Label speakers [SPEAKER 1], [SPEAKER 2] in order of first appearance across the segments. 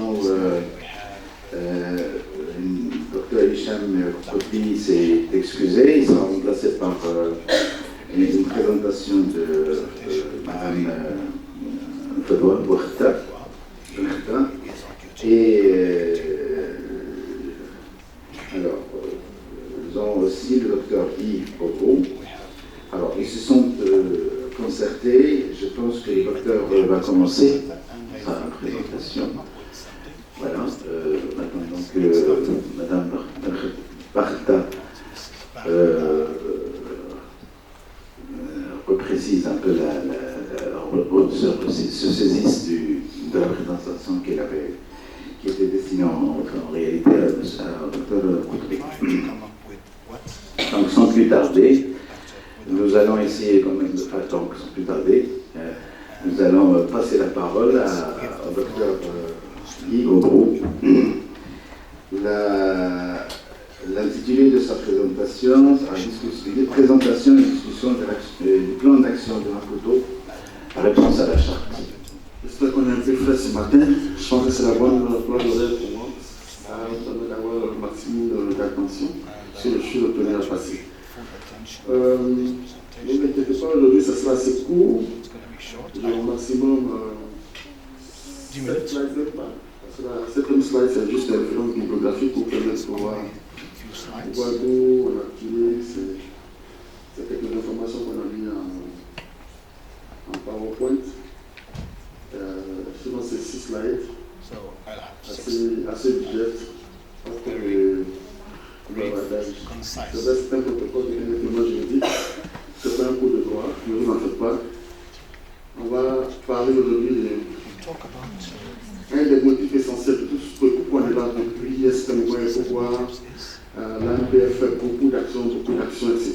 [SPEAKER 1] présentation, Dr Hicham Kofi s'est excusé, il sera remplacé par une présentation de Mme Fadwa Boukhta. Et alors, nous avons aussi le docteur Yves Bobo. Alors, ils se sont concertés. Je pense que le docteur va commencer sa présentation. Voilà. Maintenant, donc, Madame Barta reprécise un peu se saisisse de la présentation qui était destinée en réalité à Dr Koutri. Donc, sans plus tarder, nous allons essayer quand même de faire, donc, sans plus tarder, nous allons passer la parole au docteur Guy Bobo. L'intitulé de sa présentation sera présentation et discussion du plan d'action de Maputo, réponse à la charte.
[SPEAKER 2] J'espère qu'on est un peu frais ce matin. Je pense que c'est la bonne plage horaire pour moi. Ça va nous permettre d'avoir le maximum d'attention sur les choses obtenues à passer. Ne m'inquiétez pas, aujourd'hui ça sera assez court. J'ai au maximum 7 slides même pas. Cette slide c'est juste une référence bibliographique pour permettre de voir d'où on a tiré. C'est quelques informations qu'on a mis en PowerPoint. Sinon c'est 6 slides. Assez budget. C'est un protocole de développement juridique. C'est pas un cours de droit, ne vous en faites pas. On va parler aujourd'hui d'un des motifs essentiels de tout ce qu'on débat depuis SPMOA, pourquoi l'ANPF fait beaucoup d'actions, etc.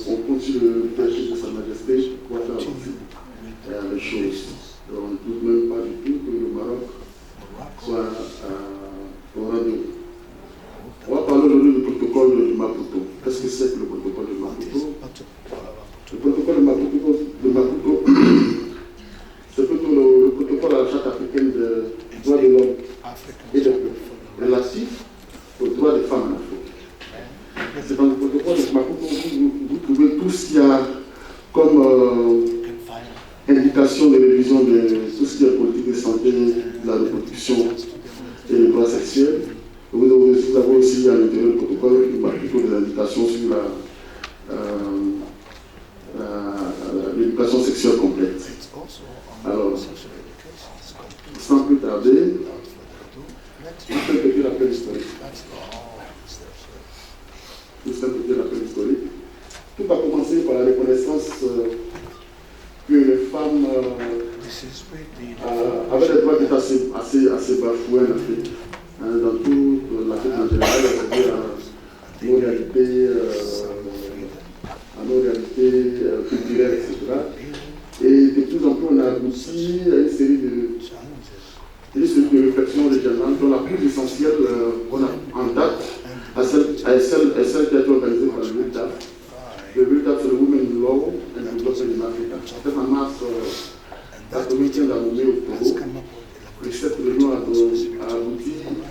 [SPEAKER 2] On continue le péché de Sa Majesté pour faire avancer les choses. On ne doute même pas du tout que le Maroc soit au rendez-vous. On va parler aujourd'hui du protocole de Maputo. Qu'est-ce que c'est que le protocole de Maputo? Le protocole de Maputo, c'est plutôt le protocole à la charte africaine des droits de l'homme et des peuples relatif aux droits des femmes en Afrique. C'est dans le protocole de Maputo vous trouvez tout ce qu'il y a comme indication de révision de tout ce qui est politique de santé, de la reproduction et des droits sexuels. Vous avez aussi à l'intérieur du protocole des indications sur l'éducation sexuelle complète. Alors, sans plus tarder, je vais un petit rappel historique. Tout a commencé par la reconnaissance que les femmes avaient des droits d'être assez bafoués en Afrique. Dans toute l'Afrique en général, c'est-à-dire à nos réalités culturelles, etc. Et de plus en plus, on a abouti à une série de réflexions régionales, dont la plus essentielle qu'on a en date est celle qui a été organisée par le WILTAF. Le WILTAF, c'est le Women Law and Development in Africa. C'était en mars 2015 à Lomé au Togo. Et cette réunion a abouti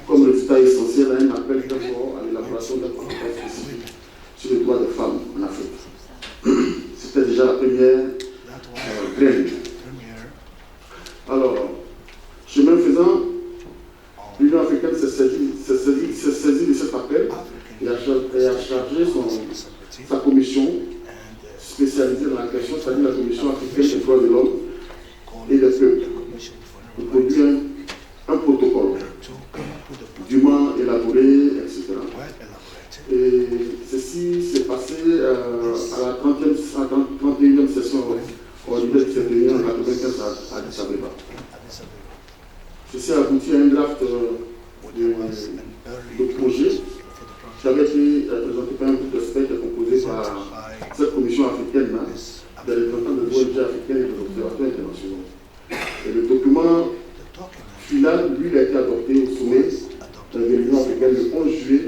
[SPEAKER 2] comme résultat essentiel à un appel très fort à l'élaboration d'un protocole spécifique sur les droits des femmes en Afrique. C'était déjà la première graine. Alors, chemin faisant, l'Union africaine s'est saisie de cet appel et a chargé sa commission spécialisée dans la question, c'est-à-dire la Commission africaine des droits de l'homme et des peuples, de produire un protocole dûment élaboré, etc. Et ceci s'est passé à la 31e session ordinaire qui s'est tenue en 1995 à Addis Abeba. Ceci a abouti à un draft de projet qui avait été présenté par un groupe d'experts composé par cette commission africaine, des représentants de l'ONG africaine et de l'Observatoire international. Et le document final, lui, a été adopté au sommet de l'Union africaine le 11 juillet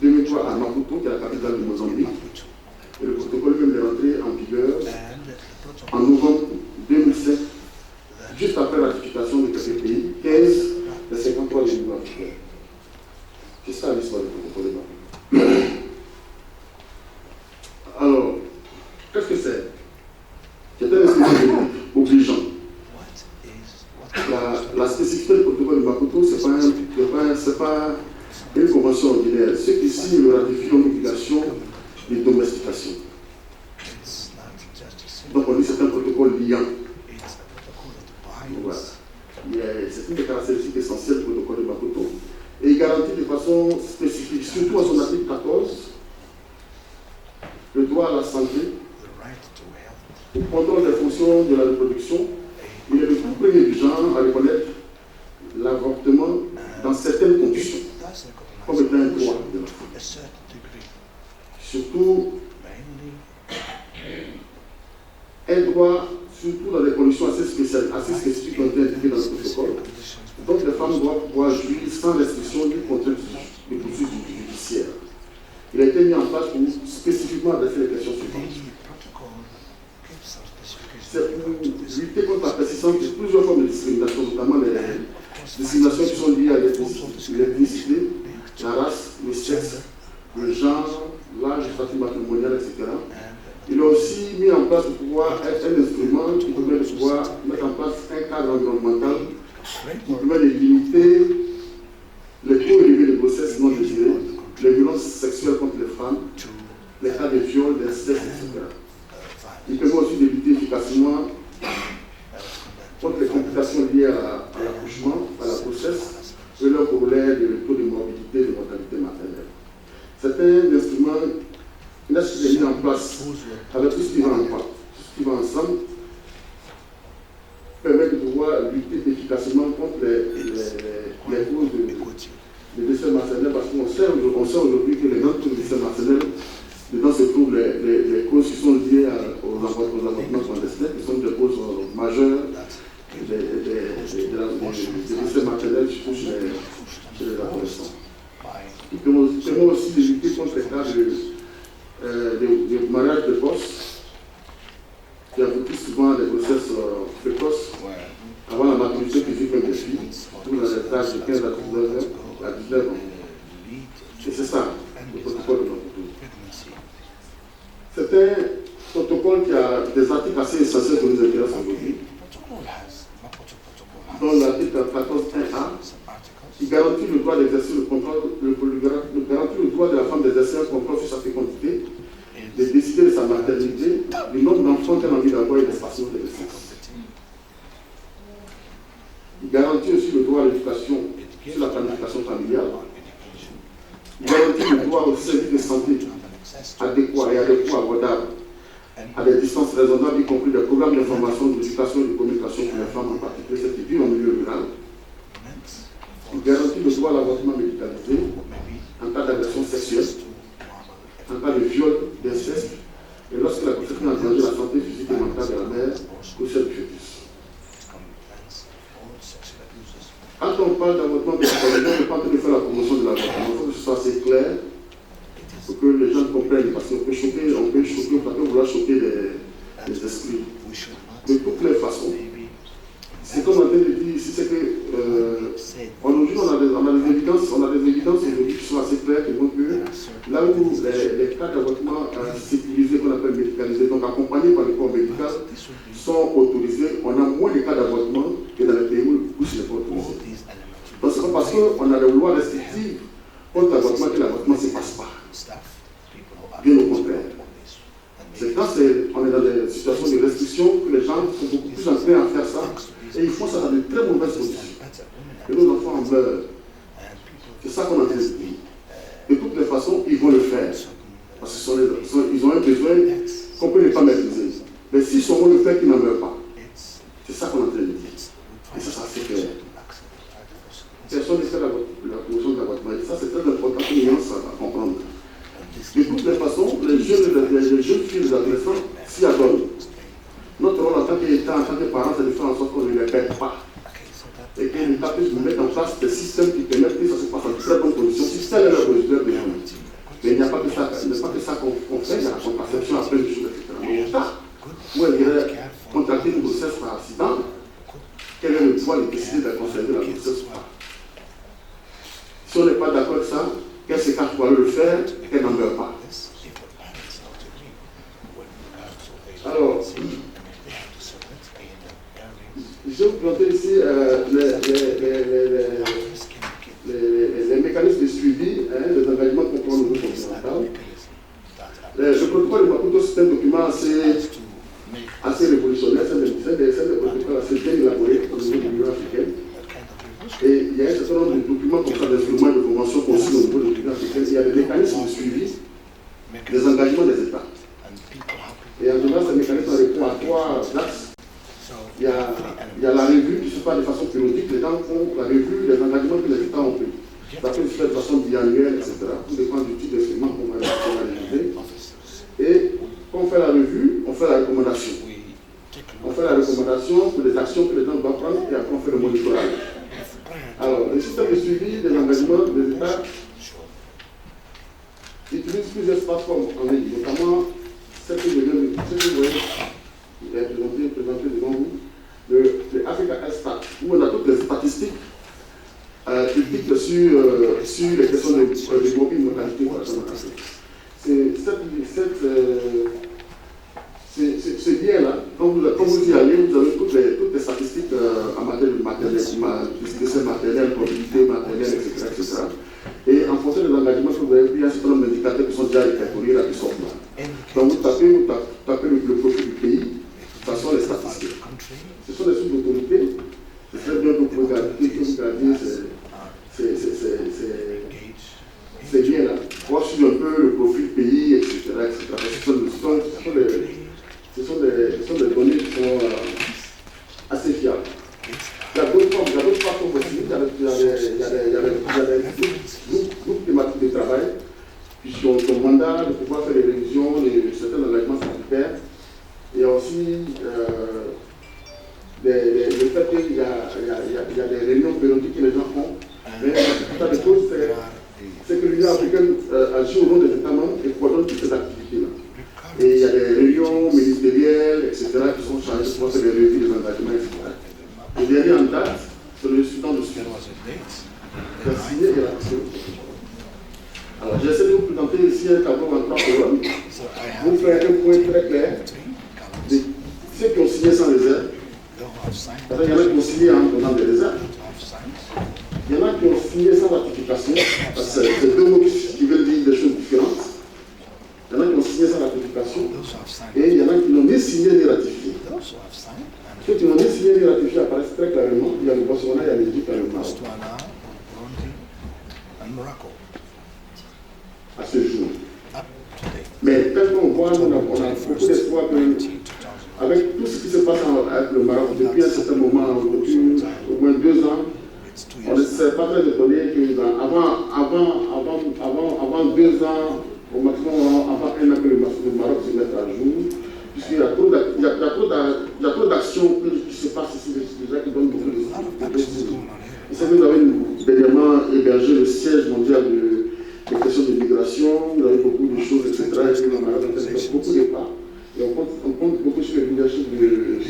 [SPEAKER 2] 2003 à Maputo, qui est la capitale du Mozambique. Et le protocole même est rentré en vigueur en novembre 2007, juste après la ratification de quelques pays, qui pas une convention ordinaire. Ceux qui signent le ratifient ont l'obligation de domestication. Donc on dit que c'est un protocole liant. Voilà. C'est une des caractéristiques essentielles du protocole de Maputo. Et il garantit de façon spécifique, surtout à son article 14, le droit à la santé, au contrôle des fonctions de la reproduction. Il est le tout premier du genre à reconnaître l'avortement dans certaines conditions, comme étant un droit de l'enfant. Surtout, un droit, surtout dans des conditions assez spécifiques qui ont été indiquées dans le protocole. Donc les femmes doivent pouvoir jouir sans restriction ni contrainte de poursuites judiciaires. Il a été mis en place pour spécifiquement adresser les questions suivantes. C'est pour lutter contre la persistance de plusieurs formes de discrimination, notamment les discriminations qui sont liées à l'ethnicité, la race, le sexe, le genre, l'âge, le statut matrimonial, etc. Il a aussi mis en place pour pouvoir être un instrument qui permet de pouvoir mettre en place un cadre environnemental qui permet de limiter les taux élevés de grossesse non désirées, les violences sexuelles contre les femmes, les cas de viol, d'inceste, etc. Il permet aussi de lutter efficacement contre les complications liées à l'accouchement, à la grossesse et leur corollaire de taux de morbidité et de mortalité maternelle. C'est un instrument qui est mis en place avec tout ce qui va ensemble, permet de pouvoir lutter efficacement contre les causes de décès maternels, parce qu'on sait aujourd'hui que les grandes causes de décès maternels, dedans se trouvent les causes qui sont liées aux avortements clandestins, qui sont des causes majeures des décès maternels, surtout chez les adolescents. Il permet aussi de lutter contre les cas de mariage précoce, qui aboutissent souvent à des grossesses précoces, avant la maturité physique des filles, surtout dans les âges de 15 à 19 ans. Et c'est ça, le protocole de Maputo. C'est un protocole qui a des articles assez essentiels qui nous intéressent aujourd'hui. Dans l'article 14.1a, qui garantit le droit d'exercer le contrôle, garantit le droit de la femme d'exercer un contrôle sur sa fécondité, de décider de sa maternité, du nombre d'enfants qu'elle a envie d'avoir et de l'espacement de naissance. Il garantit aussi le droit à l'éducation sur la planification familiale. Il garantit le droit au service de santé adéquat et abordable à des distances raisonnables, y compris des programmes d'information, d'éducation et de communication pour les femmes, en particulier celles qui vivent en milieu rural. Il garantit le droit à l'avortement médicalisé en cas d'agression sexuelle, en cas de viol, d'inceste, et lorsque la grossesse met en danger la santé physique et mentale de la mère ou celle du fœtus. Quand on parle d'avortement médicalisé, on n'est pas en train de faire la promotion de l'avortement. Il faut que ce soit assez clair pour que les gens comprennent, parce qu'on peut choquer, on peut vouloir choquer les esprits. De toutes les façons, c'est comme on a dit ici, c'est que aujourd'hui on a des évidences aujourd'hui qui sont assez claires, qui montrent que là où les cas d'avortement sécurisés, qu'on appelle médicalisés, donc accompagnés par le corps médical, sont autorisés, on a moins de cas d'avortement que dans les pays où ce n'est pas autorisé. Donc c'est pas parce qu'on a des lois restrictives contre l'avortement que l'avortement ne se passe pas. Bien au contraire. C'est quand on est dans des situations de restriction que les gens sont beaucoup plus enclins à faire ça. Et ils font ça dans de très mauvaises conditions. Et nos enfants en meurent. C'est ça qu'on a fait. De toutes les façons, ils vont le faire. Parce qu'ils ont un besoin qu'on ne peut pas maîtriser. Mais s'ils sauront le faire, qu'ils n'en meurent pas. C'est ça qu'on est en train de dire. Et ça c'est clair. Personne ne fait la promotion de l'avortement. Et ça, c'est très important pour nous à comprendre. De toutes les façons, les jeunes filles, les adolescents s'y adonnent. Notre rôle en tant qu'État, en tant que parents, c'est de faire en sorte qu'on ne les perde pas. Et que l'État puisse nous mettre en place des systèmes qui permettent que ça se passe en très bonnes conditions. Si tel est leur besoin, mais il n'y a pas que ça, qu'on fait, il y a la contraception après le jour, etc. Mais l'État, où elle irait contracter une grossesse par accident, quel est le droit de décider de conserver la grossesse ou pas? Si on n'est pas d'accord avec ça, qu'est-ce qu'elle doit le faire, qu'elle n'en meurt pas. Alors, je vais vous présenter ici les mécanismes gens font la revue des engagements que les États ont pris. Ça peut se faire de façon biannuelle, etc. Tout dépend du type d'instrument qu'on va utiliser. Et quand on fait la revue, on fait la recommandation. On fait la recommandation pour les actions que les gens doivent prendre et après on fait le monitorage. Alors, le système de suivi des engagements des États utilise plusieurs plateformes en ligne, notamment celle que vous voyez présentée devant vous, le Africa Stat, où on a toutes les statistiques publiques sur les questions de mobilité mortalité pour la zone de l'Afrique. C'est bien là, quand vous y allez, vous avez toutes les statistiques en matière de matériel, décès matériel, mobilité matérielle, etc. Et en fonction des engagements que vous avez pris, il y a un certain nombre d'indicateurs qui sont déjà répertoriés là, qui sont là. Donc vous tapez le profil du pays, ce sont les statistiques. Ce sont des sources d'autorité. C'est très bien que vous regardiez, c'est bien là. Voir sur un peu le profil pays, etc. Ce sont des données qui sont assez fiables. Il y a d'autres façons possibles. Il y a des groupes thématiques de travail qui ont le mandat de pouvoir faire des révisions de certains engagements statutaires. Il y a aussi le fait qu'il y a des réunions périodiques que les gens font. Mais la des choses, c'est que l'Union africaine agit au nom des États membres et coordonne toutes ces activités-là. Et il y a des réunions ministérielles, etc., qui sont chargées pour faire des revues des engagements, etc. Le dernier en date, c'est le Soudan du Sud. Qui a signé et ratifié. Alors, j'essaie de vous présenter ici un tableau en 3 colonnes. Vous ferez un point très clair de ceux qui ont signé sans réserve. Parce qu'il y en a qui ont signé en donnant des réserves. Il y en a qui ont signé sans ratification, parce que c'est deux mots qui veulent dire des choses différentes. Il y en a qui ont signé sans ratification, et il y en a qui n'ont ni signé ni ratifié. Ceux qui n'ont ni signé ni ratifié apparaissent très clairement. Il y a le Botswana, il y a l'Égypte, il y a le Maroc. À ce jour. Mais tel qu'on voit, on a beaucoup d'espoir qu'avec tout ce qui se passe avec le Maroc depuis un certain moment, depuis au moins 2 ans, on ne s'est pas très étonné que avant 2 ans, au maximum avant 1 an que le Maroc se mette à jour, puisqu'il y a trop d'actions qui se passent ici déjà qui donnent beaucoup de choses. Vous savez, nous avons dernièrement hébergé le siège mondial des questions de migration, vous avez beaucoup de choses, etc. Et le Maroc a fait beaucoup de pas. Et on compte beaucoup sur le leadership de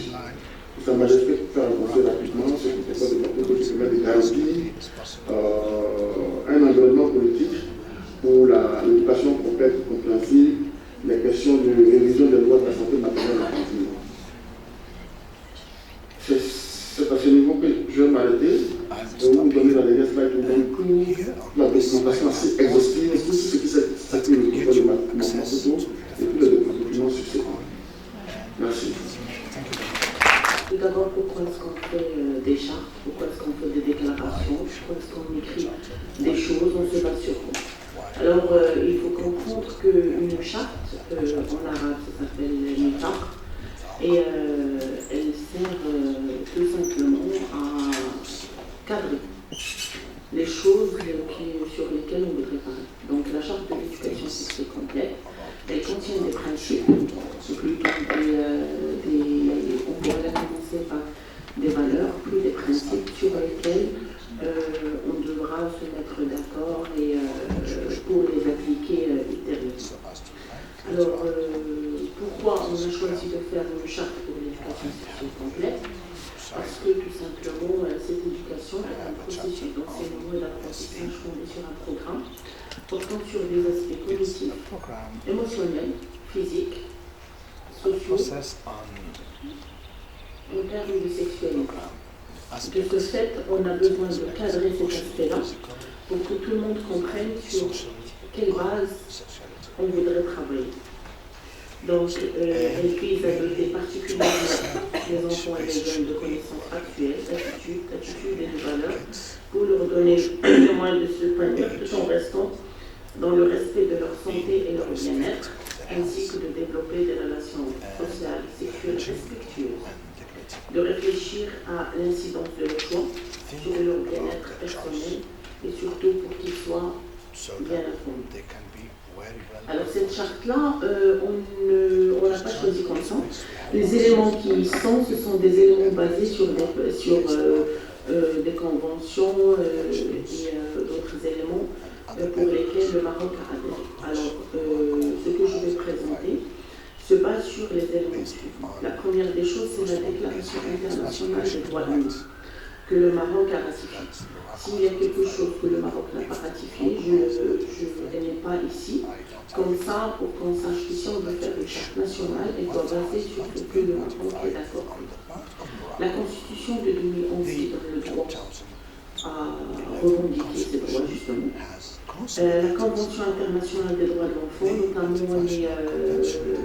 [SPEAKER 2] Sa Majesté pour faire avancer rapidement ce qui fait de permettre de garantir un environnement politique pour l'éducation complète et compréhensive, les questions de révision des lois de la santé maternelle en continu. C'est à ce niveau que je vais m'arrêter. Je vais vous donner dans les dernières slides la documentation assez exhaustive, tout ce qui s'est fait au niveau de mon photo et tous les documents subséquents. Merci.
[SPEAKER 3] Tout d'abord, pourquoi est-ce qu'on fait des chartes? Pourquoi est-ce qu'on fait des déclarations? Pourquoi est-ce qu'on écrit des choses? On se base sur quoi? Alors, il faut comprendre qu'une charte, en arabe, ça s'appelle Mitaq, et elle sert tout simplement à cadrer les choses sur lesquelles on voudrait parler. Donc, la charte de l'éducation sexuelle complète, elle contient des principes, on pourrait commencer par des valeurs, puis des principes sur lesquels on devra se mettre d'accord et pour les appliquer ultérieurement. Alors, pourquoi on a choisi de faire une charte pour l'éducation sexuelle complète? Parce que tout simplement, cette éducation est un processus d'enseignement et d'apprentissage fondé sur un programme portant sur des aspects cognitifs, émotionnels, physiques, sociaux, en termes de sexualité. De ce fait, on a besoin de cadrer cet aspect-là pour que tout le monde comprenne sur quelle base on voudrait travailler. Donc, elle vise à doter particulièrement les enfants et les jeunes de connaissances actuelles, d'attitudes et de valeurs, pour leur donner le moyen de se prévenir tout en restant dans le respect de leur santé et leur bien-être, ainsi que de développer des relations sociales et sexuelles respectueuses, de réfléchir à l'incidence de leur choix sur leur bien-être personnel et surtout pour qu'ils soient bien informés. Alors cette charte-là, on n'a pas choisi comme ça. Les éléments qui y sont, ce sont des éléments basés sur des conventions et d'autres éléments pour lesquels le Maroc a adhéré. Alors, ce que je vais présenter se base sur les éléments suivants. La première des choses, c'est la Déclaration internationale des droits de l'homme que le Maroc a ratifiée. S'il y a quelque chose que le Maroc n'a pas ratifié, je ne l'ai pas ici. Comme ça, pour qu'on sache que si on veut faire une charte nationale, elle doit baser sur ce que le Maroc est d'accord. La Constitution de 2011 qui donne le droit à revendiquer ces droits, justement. La Convention internationale des droits de l'enfant, notamment les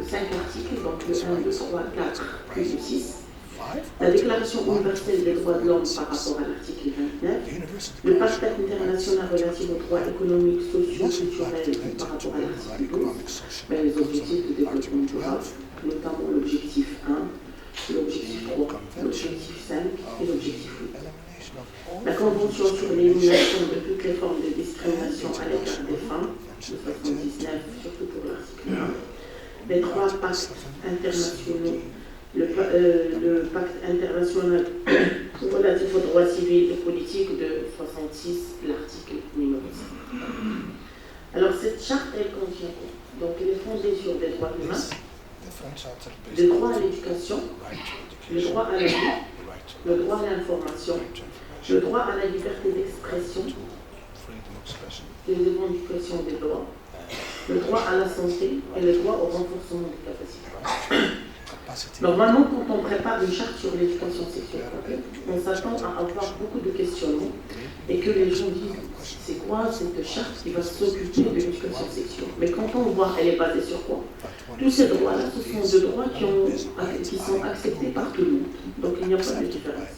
[SPEAKER 3] 5 articles, donc le 1, 2, 3, 4, puis le 6. La Déclaration universelle des droits de l'homme par rapport à l'article 29, le Pacte international relatif aux droits économiques, sociaux, culturels par rapport à l'article 12, les objectifs de développement durable, notamment l'objectif 1, l'objectif 3, l'objectif 5 et l'objectif 8. La Convention sur l'élimination de toutes les formes de discrimination à l'égard des femmes, de 79, surtout pour l'article 1. Les 3 pactes internationaux, le pacte international relatif aux droits civils et politiques de 66, l'article numéro 5. Alors cette charte, elle contient quoi? Donc elle est fondée sur des droits humains, le droit à l'éducation, le droit à la vie, le droit à l'information, le droit à la liberté d'expression, les revendications des droits, le droit à la santé et le droit au renforcement des capacités. Normalement, quand on prépare une charte sur l'éducation sexuelle, on s'attend à avoir beaucoup de questionnements et que les gens disent c'est quoi cette charte qui va s'occuper de l'éducation sexuelle. Mais quand on voit, elle est basée sur quoi? Tous ces droits-là, ce sont des droits qui sont acceptés par tout le monde. Donc il n'y a pas de différence.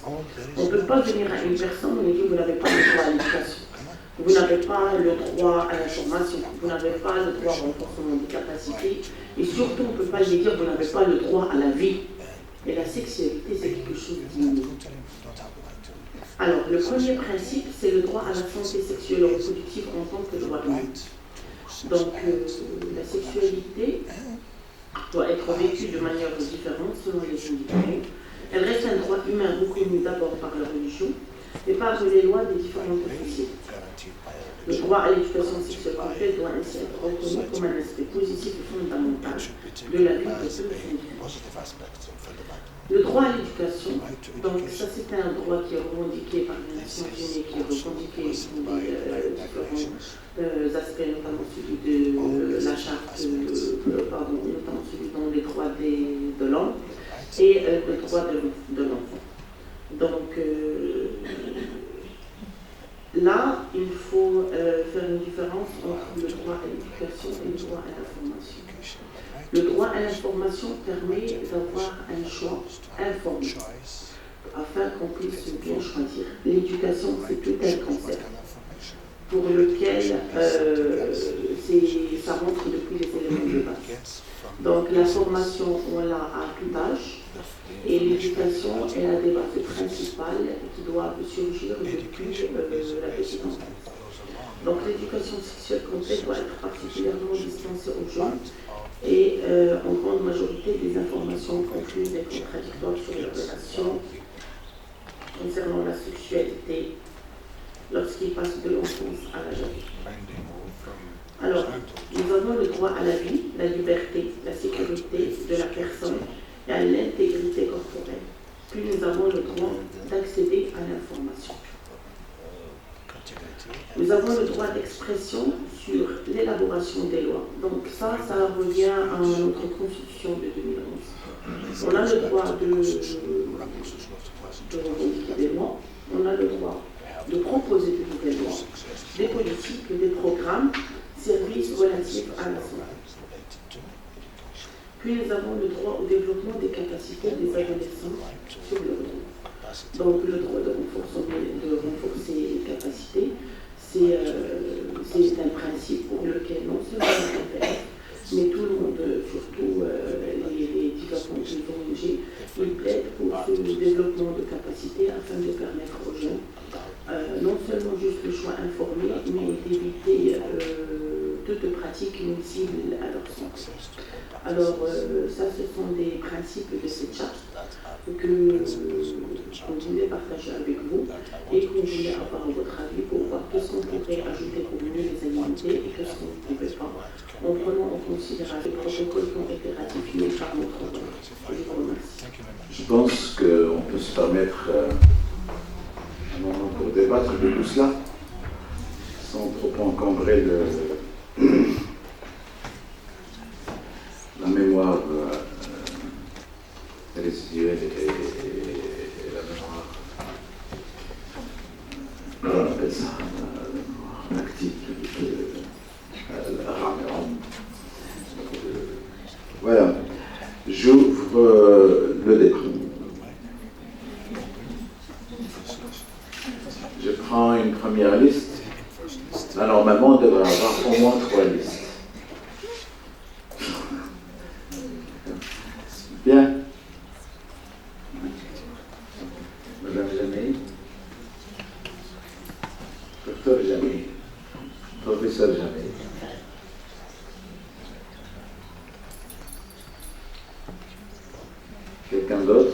[SPEAKER 3] On ne peut pas venir à une personne et dire vous n'avez pas le droit à l'éducation. Vous n'avez pas le droit à l'information, vous n'avez pas le droit au renforcement des capacités, et surtout on ne peut pas lui dire vous n'avez pas le droit à la vie. Et la sexualité, c'est quelque chose d'inouï. Alors, le premier principe, c'est le droit à la santé sexuelle et reproductive en tant que droit de l'homme. Donc, la sexualité doit être vécue de manière différente selon les individus. Elle reste un droit humain reconnu d'abord par la religion et par les lois des différentes sociétés. Le droit à l'éducation sexuelle complète doit ainsi être reconnu comme un aspect positif et fondamental de la vie de tous les individus. Le droit à l'éducation, donc ça c'est un droit qui est revendiqué par les Nations Unies, qui est revendiqué pour les différents aspects, notamment celui de la charte, notamment celui dans les droits de l'homme et le droit de l'enfant. Donc là, il faut faire une différence entre le droit à l'éducation et le droit à l'information. Le droit à l'information permet d'avoir un choix informé, afin qu'on puisse bien choisir. L'éducation, c'est tout un concept pour lequel ça rentre depuis les éléments de base. Donc la formation, on l'a à tout âge, et l'éducation est la des bases principales qui doivent surgir depuis la petite enfance. Donc l'éducation sexuelle complète doit être particulièrement dispensée aux jeunes et en grande majorité des informations confuses et contradictoires sur les relations concernant la sexualité lorsqu'ils passent de l'enfance à l'âge adulte. Alors, nous avons le droit à la vie, la liberté, la sécurité de la personne et à l'intégrité corporelle. Puis nous avons le droit d'accéder à l'information. Nous avons le droit d'expression sur l'élaboration des lois. Donc ça revient à notre constitution de 2011. On a le droit de revendiquer des lois, on a le droit de proposer de nouvelles lois, des politiques, des programmes, services relatifs à la santé. Puis nous avons le droit au développement des capacités des adolescents sur le droit. Donc le droit de renforcer les capacités, c'est un principe pour lequel non seulement on s'intéresse, mais tout le monde, surtout les différentes ONG, ils plaident pour ce développement de capacités afin de permettre aux jeunes non seulement juste le choix informé, mais d'éviter toute pratique nuisible à leur santé. Alors, ça, ce sont des principes de cette charte qu'on voulait partager avec vous et qu'on voulait avoir votre avis pour voir qu'est-ce qu'on pourrait ajouter pour mieux les alimenter et qu'est-ce qu'on ne pouvait pas, en prenant en considération les protocoles qui ont été ratifiés par notre ordre. Je vous remercie.
[SPEAKER 1] Je pense qu'on peut se permettre un moment pour débattre de tout cela, sans trop encombrer la mémoire résiduelle et la mémoire, on appelle ça, la mémoire active, la rameur. Voilà, j'ouvre le débat. Je prends une première liste. Là, normalement, on devrait avoir au moins 3 listes. Bien. Madame Jamei. Docteur Jamei. Professeur Jamei. Quelqu'un d'autre?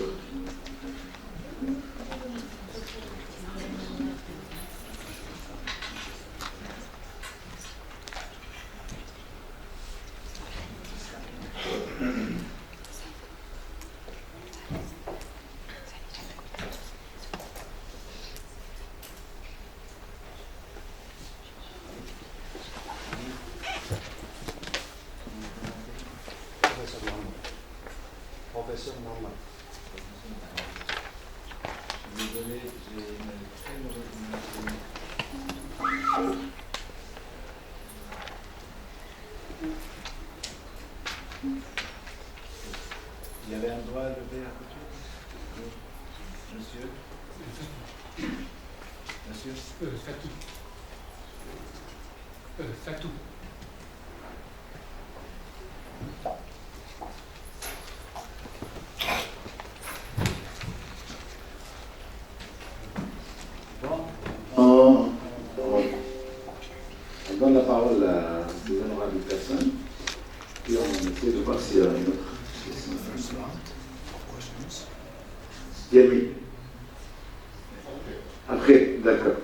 [SPEAKER 4] Professeur Norman. Je suis désolé, j'ai une très mauvaise connexion. Il y avait un doigt levé à côté. Monsieur. Monsieur.
[SPEAKER 5] Fatou. Fatou.
[SPEAKER 1] On donne la parole à des honorables personnes, puis on essaie de voir s'il y a une autre question. Yami. Après, d'accord.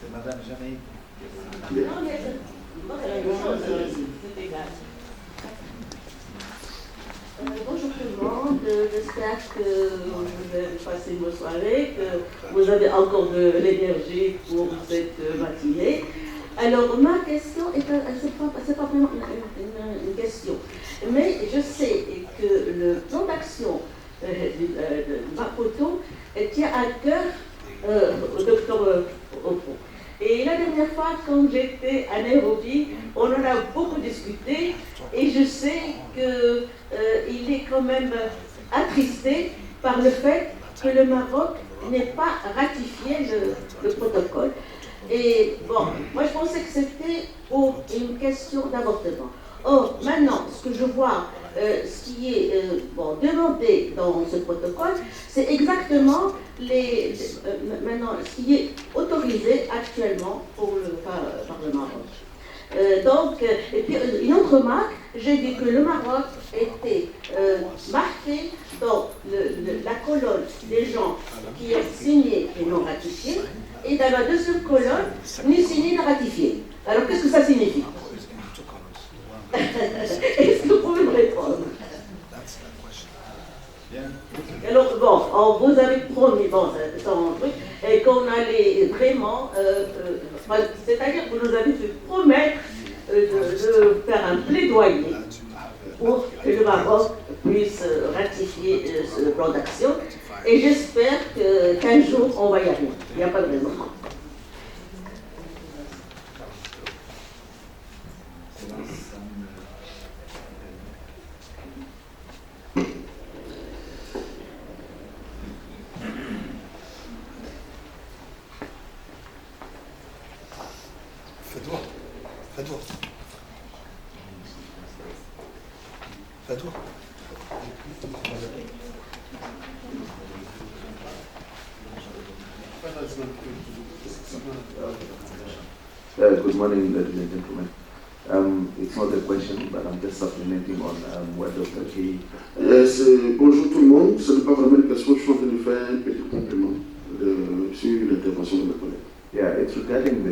[SPEAKER 4] C'est Madame Jamei.
[SPEAKER 6] Bonjour tout le monde, j'espère que vous avez passé une bonne soirée, que vous avez encore de l'énergie pour cette matinée. Alors ma question, c'est pas vraiment une question, mais je sais que le plan d'action de Maputo tient à cœur au docteur Opo. Et la dernière fois, quand j'étais à Nairobi, on en a beaucoup discuté et je sais qu'il est quand même attristé par le fait que le Maroc n'ait pas ratifié le protocole. Et bon, moi je pensais que c'était pour une question d'avortement. Or, maintenant, ce que je vois, ce qui est demandé dans ce protocole, c'est exactement maintenant ce qui est autorisé actuellement par le Maroc. Donc, et puis une autre remarque, j'ai dit que le Maroc était marqué dans la colonne des gens qui ont signé et non ratifié, et dans la deuxième colonne, ni signé ni ratifié. Alors, qu'est-ce que ça signifie? Est-ce que vous pouvez me répondre? Alors, bon, vous avez promis, et qu'on allait vraiment, c'est-à-dire que vous nous avez fait promettre de faire un plaidoyer pour que le Maroc puisse ratifier ce plan d'action. Et j'espère qu'un jour, on va y arriver. Il n'y a pas de raison.
[SPEAKER 4] Fais-toi.
[SPEAKER 5] Good morning, ladies and gentlemen. It's not a question, but I'm just supplementing on what Dr. Key.
[SPEAKER 2] Bonjour tout le monde, ce n'est pas vraiment une question, je suis en train de faire un petit complément sur l'intervention de mes collègues.
[SPEAKER 5] Yeah, it's regarding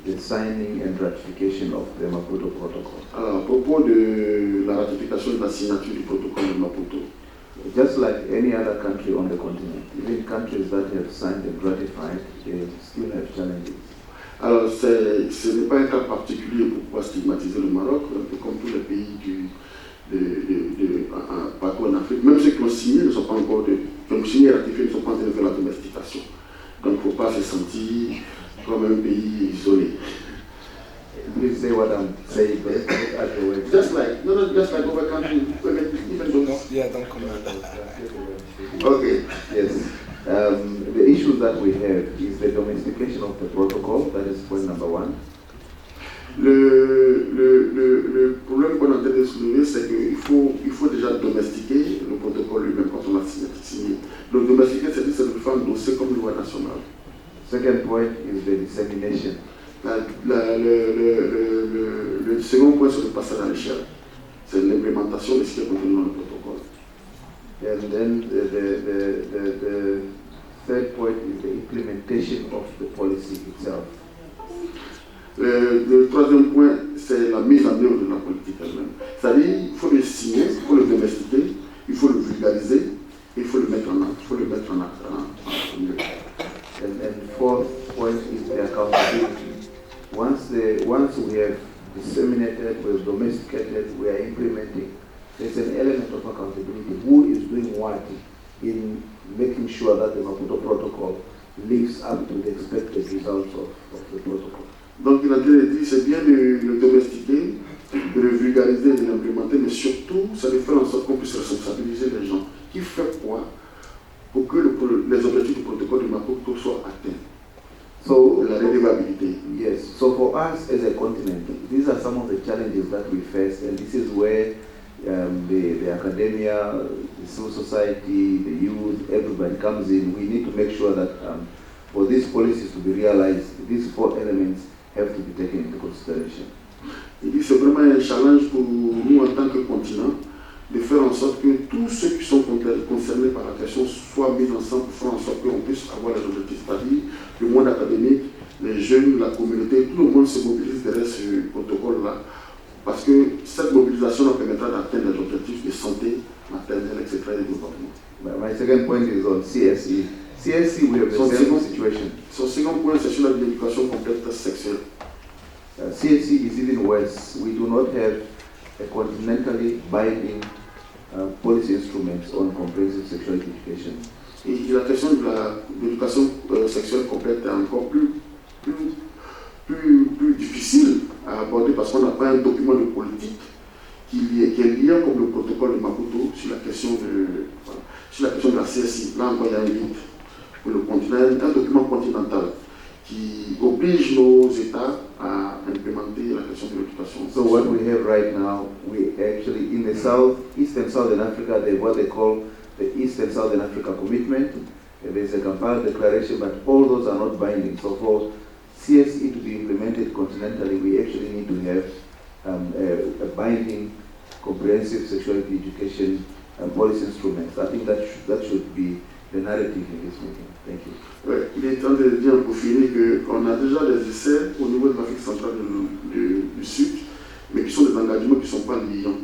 [SPEAKER 5] the signing and ratification of the Maputo Protocol.
[SPEAKER 2] Alors, à propos de la ratification de la signature du protocole de Maputo,
[SPEAKER 5] just like any other country on the continent, even countries that have signed and ratified, they still have challenges.
[SPEAKER 2] Alors, ce n'est pas un cas particulier pour pouvoir stigmatiser le Maroc, un peu comme tous les pays partout en Afrique. Même ceux qui ont signé ne sont pas encore qui ont signé et ratifié ne sont pas en train de faire la domestication. Donc, il ne faut pas se sentir comme un pays isolé.
[SPEAKER 5] Please say what I'm saying, but at the way.
[SPEAKER 2] Just like over country, even those.
[SPEAKER 4] Yeah, don't comment.
[SPEAKER 2] Okay.
[SPEAKER 5] Yes. The issue that we have is the domestication of the protocol. That is point number one.
[SPEAKER 2] Le problème qu'on a en train de soulever, c'est qu'il faut déjà domestiquer le protocole lui-même quand on a signé. Donc domestiquer, c'est de faire un dossier comme loi nationale.
[SPEAKER 5] Second point is the dissemination.
[SPEAKER 2] Le second point, c'est le passage à l'échelle. C'est l'implémentation de ce qui est contenu dans le protocole.
[SPEAKER 5] And then the third point is the implementation of the policy itself.
[SPEAKER 2] Le troisième point, c'est la mise en œuvre de la politique elle-même. C'est-à-dire, il faut le signer, il faut le domestiquer, il faut le vulgariser, et il faut le mettre en œuvre.
[SPEAKER 5] And fourth point is the accountability. Once we have disseminated, we have domesticated, we are implementing, there's an element of accountability. Who is doing what in making sure that the Maputo Protocol lives up to the expected results of the protocol?
[SPEAKER 2] Donc il a dit, c'est bien de le domestiquer, de le vulgariser, de l'implémenter, mais surtout, c'est de faire en sorte qu'on puisse responsabiliser les gens. Qui fait quoi pour que les objectifs du protocole de Maputo soient atteints?
[SPEAKER 5] So,
[SPEAKER 2] la redevabilité.
[SPEAKER 5] Yes, so for us as a continent, these are some of the challenges that we face, and this is where the academia, the civil society, the youth, everybody comes in. We need to make sure that for these policies to be realized, these four elements have to be taken into consideration.
[SPEAKER 2] C'est vraiment un challenge pour nous en tant que continent de faire en sorte que tous ceux qui sont concernés par la question soient mis ensemble pour faire en sorte qu'on puisse avoir les objectifs, c'est-à-dire le monde académique, les jeunes, la communauté, tout le monde se mobilise derrière ce protocole-là, parce que cette mobilisation nous permettra d'atteindre les objectifs de santé maternelle, etc. et de développement.
[SPEAKER 5] My second point is on CSE. CSE, we have the same situation.
[SPEAKER 2] Son second point, c'est sur l'éducation complète sexuelle.
[SPEAKER 5] CSE is even worse. We do not have a continentally binding policy instruments on comprehensive sexuality education.
[SPEAKER 2] Et la question de l'éducation sexuelle complète est encore plus difficile à aborder parce qu'on n'a pas un document de politique qui est lié comme le protocole de Maputo sur la question de la CSI. Là encore, il y a un vide pour le continent, un document continental qui oblige nos États à implémenter la question de l'éducation.
[SPEAKER 5] So what we have right now, we actually in the South, East and Southern Africa, they what they call the East and Southern Africa Commitment. There's a Kampala Declaration, but all those are not binding. So for CSE to be implemented continentally, we actually need to have a binding, comprehensive sexuality education policy instruments. I think that should be the narrative in this meeting. Thank you.
[SPEAKER 2] Ouais, il est temps de dire pour finir qu'on a déjà des essais au niveau de l'Afrique centrale du Sud, mais qui sont des engagements qui ne sont pas liants.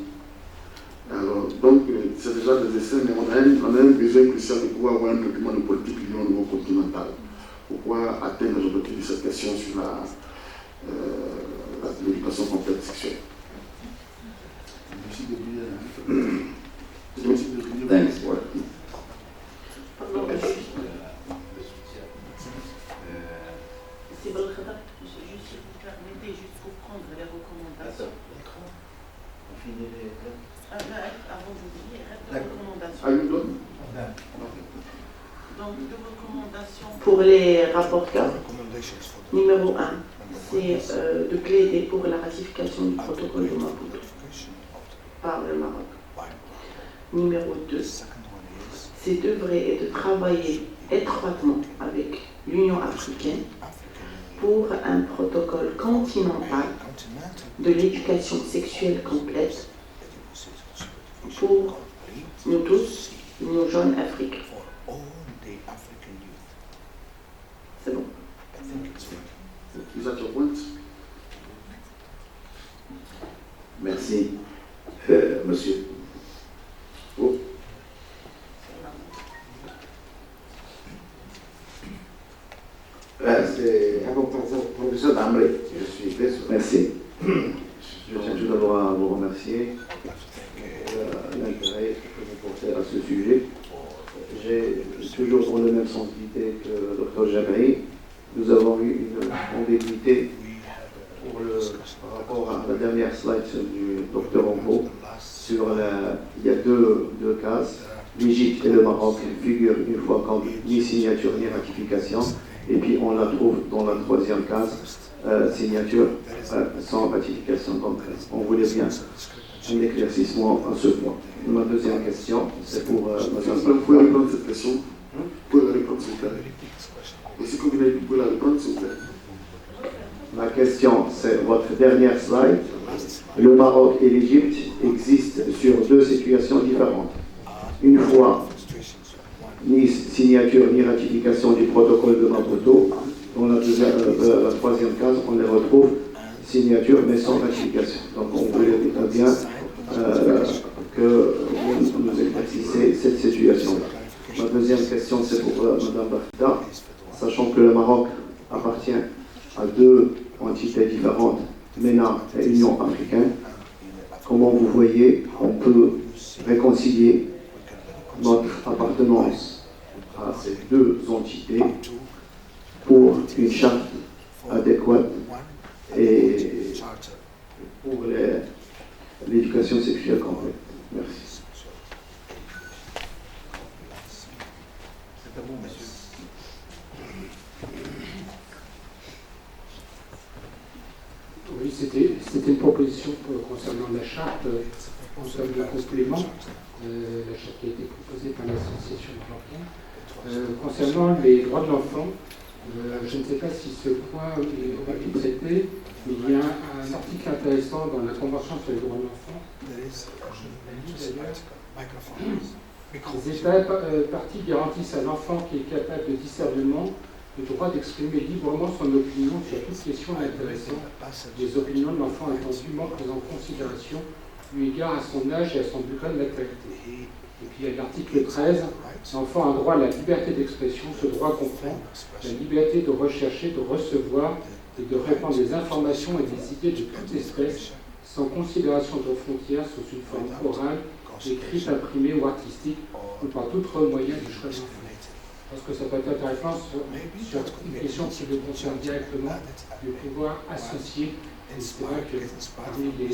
[SPEAKER 2] Alors, donc, c'est déjà des essais, mais on a un besoin crucial de pouvoir avoir un document de politique lié au niveau continental pour pouvoir atteindre les objectifs de cette question sur l'éducation complète sexuelle.
[SPEAKER 1] Thanks.
[SPEAKER 3] Si vous permettez, juste pour prendre les recommandations.
[SPEAKER 4] On finit les...
[SPEAKER 3] Avant d'oublier, les recommandations. Donc, deux recommandations pour les rapporteurs. Numéro 1, c'est de plaider pour la ratification du protocole de Maputo par le Maroc. Numéro 2, c'est d'œuvrer et de travailler étroitement avec l'Union africaine pour un protocole continental de l'éducation sexuelle complète pour nous tous, nos jeunes africains. C'est bon.
[SPEAKER 2] Is that your point?
[SPEAKER 1] Merci, monsieur. Oh. C'est professeur d'Ambré, je suis désolé.
[SPEAKER 5] Merci. Je tiens tout d'abord à vous remercier l'intérêt que vous portez à ce sujet. J'ai toujours pour le même sens d'idée que le Dr Jamari. Nous avons eu une ambiguïté par rapport à la dernière slide du Dr Ombo sur il y a deux cas. L'Égypte et le Maroc figurent une fois comme ni signature ni ratification, et puis on la trouve dans la troisième case, signature sans ratification. Donc on voulait bien un éclaircissement à ce point. Ma deuxième question, c'est pour Madame.
[SPEAKER 2] Vous pouvez répondre à cette question? Vous pouvez la répondre, s'il vous plaît. Et si vous pouvez la répondre, s'il vous plaît.
[SPEAKER 5] Ma question, c'est votre dernière slide. Le Maroc et l'Égypte existent sur deux situations différentes. Une fois, ni signature ni ratification du protocole de Maputo. Dans la troisième case, on les retrouve signature mais sans ratification. Donc on voulait bien que vous nous éclaircissiez cette situation-là. Ma deuxième question, c'est pour Mme Bafida. Sachant que le Maroc appartient à deux entités différentes, MENA et Union africaine, comment vous voyez on peut réconcilier notre appartenance à ces deux entités pour une charte adéquate et pour l'éducation sexuelle complète? Merci.
[SPEAKER 4] C'est à vous, monsieur.
[SPEAKER 7] Oui, c'était une proposition concernant la charte en somme de complément, la charte qui a été proposée par l'association marocaine. Concernant les droits de l'enfant, je ne sais pas si ce point va être traité, mais il y a un article intéressant dans la Convention sur les droits de l'enfant. Les États parties garantissent à l'enfant qui est capable de discernement le droit d'exprimer librement son opinion sur toute question intéressant des opinions de l'enfant attendument prises en considération eu égard à son âge et à son degré de maturité. Et puis il y a l'article 13, l'enfant a droit à la liberté d'expression. Ce droit comprend la liberté de rechercher, de recevoir et de répandre des informations et des idées de toute espèce, sans considération de frontières, sous une forme orale, écrite, imprimée ou artistique, ou par tout autre moyen du choix de l'enfant. Je pense que ça peut être intéressant sur une question qui le concerne directement, de pouvoir associer. Et c'est vrai que parmi les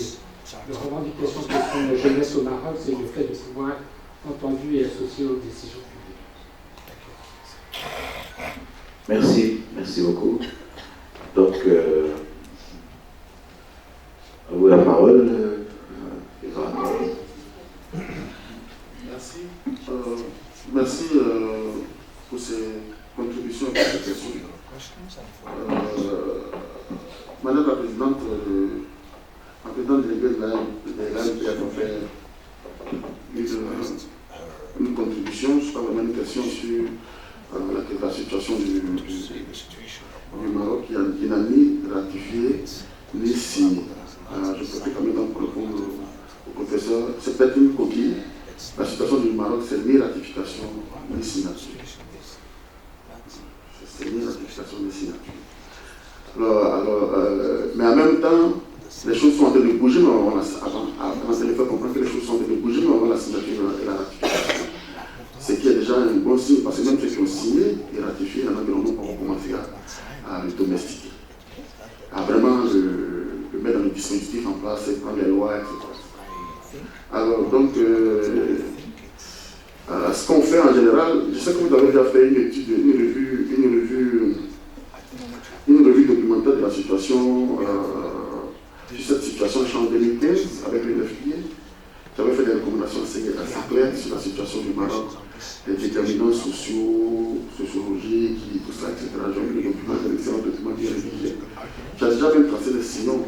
[SPEAKER 7] revendications que font la jeunesse au Maroc, c'est le fait de pouvoir être entendu et associé aux décisions publiques.
[SPEAKER 1] Merci beaucoup. Donc, à vous la parole.
[SPEAKER 2] Merci. Merci pour ces contributions et ces questions. Madame la Présidente, la Présidente déléguée de l'ANPF a fait une contribution, c'est pas vraiment une question sur la situation du Maroc qui n'a ni ratifié ni signé. Je peux quand même répondre au professeur, c'est peut-être une coquille. La situation du Maroc, c'est ni ratification ni signature. C'est ni ratification ni signature. Mais en même temps, les choses sont en train de bouger, mais avant de les faire comprendre que les choses sont en train de bouger, mais avant la signature et la ratification. Ce qui est déjà un bon signe, parce que même ceux qui ont signé et ratifié, il y en a qui n'ont pas commencé à le domestiquer, à vraiment le mettre dans le dispositif en place, et prendre les lois, etc. Alors, donc, ce qu'on fait en général, je sais que vous avez déjà fait une étude, une revue documentaire de la situation, sur cette situation en 2015 avec le 9 juillet. J'avais fait des recommandations assez claires sur la situation du Maroc, les déterminants sociaux, sociologiques, tout ça, etc. J'ai eu le document, un excellent document bien rédigé. J'ai déjà même tracé des sillons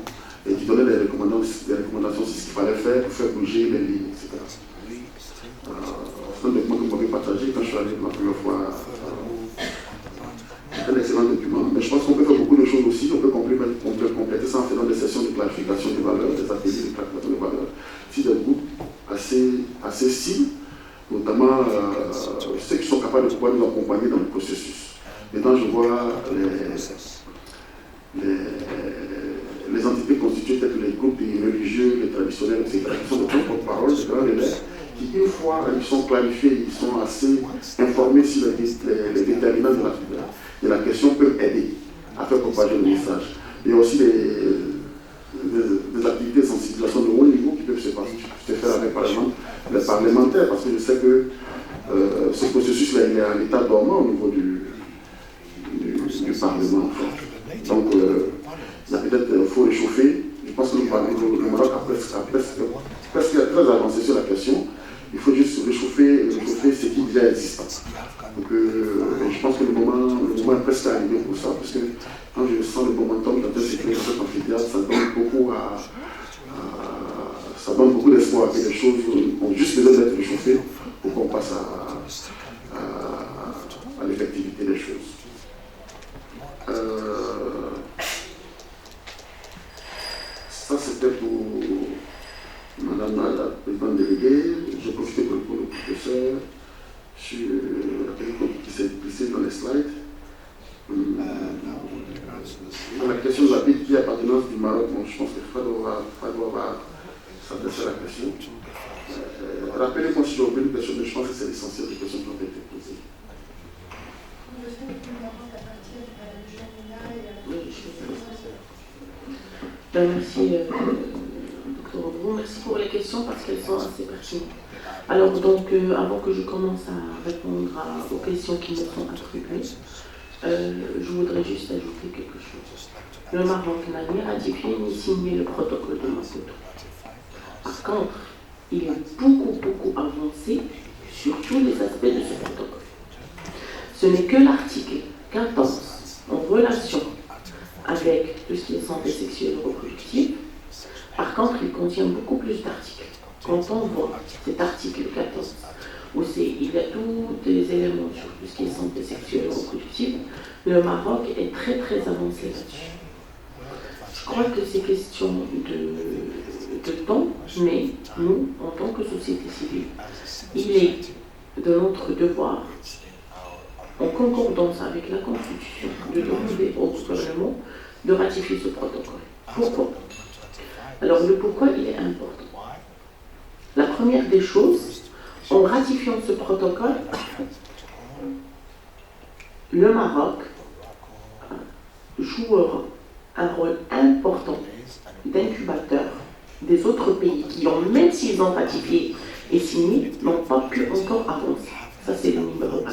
[SPEAKER 2] et qui donnait des recommandations sur ce qu'il fallait faire pour faire bouger les lignes, etc. C'est un document que vous m'avez partagé quand je suis allé la première fois. C'est un excellent document, mais je pense qu'on peut faire beaucoup de choses aussi. On peut compléter ça en faisant des sessions de clarification des valeurs, des ateliers de clarification des valeurs, si des groupes assez cibles, notamment ceux qui sont capables de pouvoir nous accompagner dans le processus. Maintenant, je vois les entités constituées telles que les groupes religieux, les traditionnels, etc., qui sont de grands porte-parole, de grands relais, qui, une fois ils sont clarifiés, ils sont assez informés sur les déterminants de la question, peuvent aider à faire propager le message. Il y a aussi des activités de sensibilisation de haut niveau qui peuvent se faire avec, par exemple, les parlementaires, parce que je sais que ce processus-là, il est à l'état dormant au niveau du Parlement. Donc, il y a peut-être, faut réchauffer. Je pense que le Maroc a presque très avancé sur la question. Il faut juste réchauffer ce qui déjà existe. Donc, je pense que le moment est presque arrivé pour ça, parce que quand je sens le momentum dans cet amphithéâtre, ça donne beaucoup d'espoir que les choses ont juste besoin d'être réchauffées pour qu'on passe à l'effectivité des choses. Ça, c'était pour Madame la présidente déléguée. J'ai profité pour répondre au professeur sur la question qui s'est glissée dans les slides. La question de la ville qui est appartenance du Maroc, bon, je pense que Fado va s'adresser à la question. Rappelez-moi si j'ai oublié une question, mais je pense que c'est l'essentiel des questions qui ont été posées.
[SPEAKER 3] Merci, Dr. Obrou. Merci pour les questions parce qu'elles sont assez pertinentes. Alors, donc, avant que je commence à répondre aux questions qui me sont attribuées, je voudrais juste ajouter quelque chose. Le Maroc n'a ni ratifié ni signé le protocole de Maputo. Par contre, il est beaucoup avancé sur tous les aspects de ce protocole. Ce n'est que l'article 14 en relation avec tout ce qui est santé sexuelle et reproductive. Par contre, il contient beaucoup plus d'articles. Quand on voit cet article 14, où il y a tous les éléments sur tout ce qui est santé sexuelle et reproductive, le Maroc est très avancé là-dessus. Je crois que c'est question de temps, mais nous, en tant que société civile, il est de notre devoir, en concordance avec la Constitution, de demander au gouvernement de ratifier ce protocole. Pourquoi? Alors, le pourquoi, il est important. La première des choses, en ratifiant ce protocole, le Maroc jouera un rôle important d'incubateur des autres pays qui ont, même s'ils ont ratifié et signé, n'ont pas pu encore avancer. Ça, c'est le numéro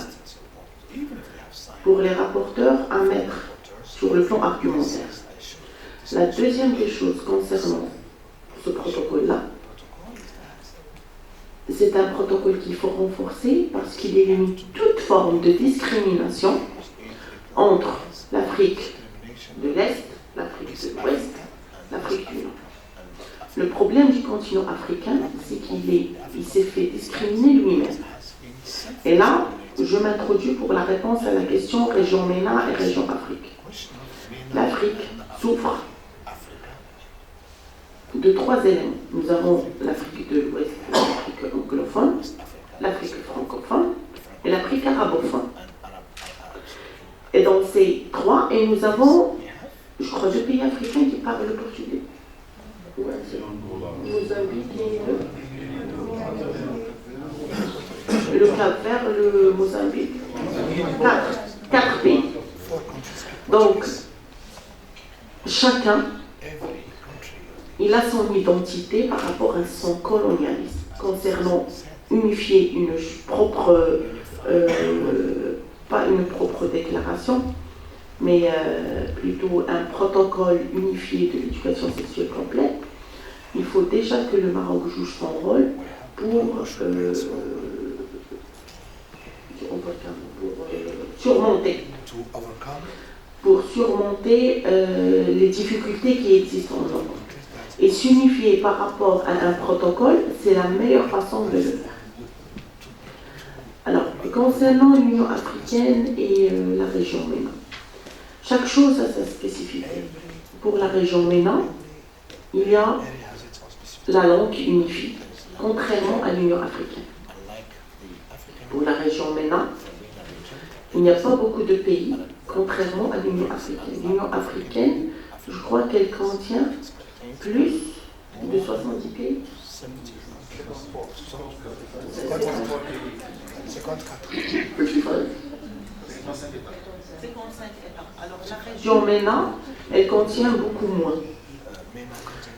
[SPEAKER 3] 1. Pour les rapporteurs, à mettre sur le plan argumentaire. La deuxième des choses concernant ce protocole-là, c'est un protocole qu'il faut renforcer parce qu'il élimine toute forme de discrimination entre l'Afrique de l'Est, l'Afrique de l'Ouest, l'Afrique du Nord. Le problème du continent africain, c'est qu'il s'est fait discriminer lui-même. Et là, je m'introduis pour la réponse à la question région MENA et région Afrique. L'Afrique souffre de 3 éléments. Nous avons l'Afrique de l'Ouest, l'Afrique anglophone, l'Afrique francophone et l'Afrique arabophone. Et dans ces 3, et nous avons, je crois, 2 pays africains qui parlent le portugais. Ouais, Mozambique et le Cap-Vert, le Mozambique. 4 pays. Donc, chacun, il a son identité par rapport à son colonialisme, concernant unifier une propre, pas une propre déclaration, mais plutôt un protocole unifié de l'éducation sexuelle complète. Il faut déjà que le Maroc joue son rôle pour surmonter les difficultés qui existent en Europe. Et s'unifier par rapport à un protocole, c'est la meilleure façon de le faire. Alors, concernant l'Union africaine et la région MENA, chaque chose a sa spécificité. Pour la région MENA, il y a la langue qui unifie, contrairement à l'Union africaine. Pour la région MENA, il n'y a pas beaucoup de pays, contrairement à l'Union africaine. L'Union africaine, je crois qu'elle contient plus de 70 pays.
[SPEAKER 6] 55 États. Alors la
[SPEAKER 3] région MENA, elle contient beaucoup moins.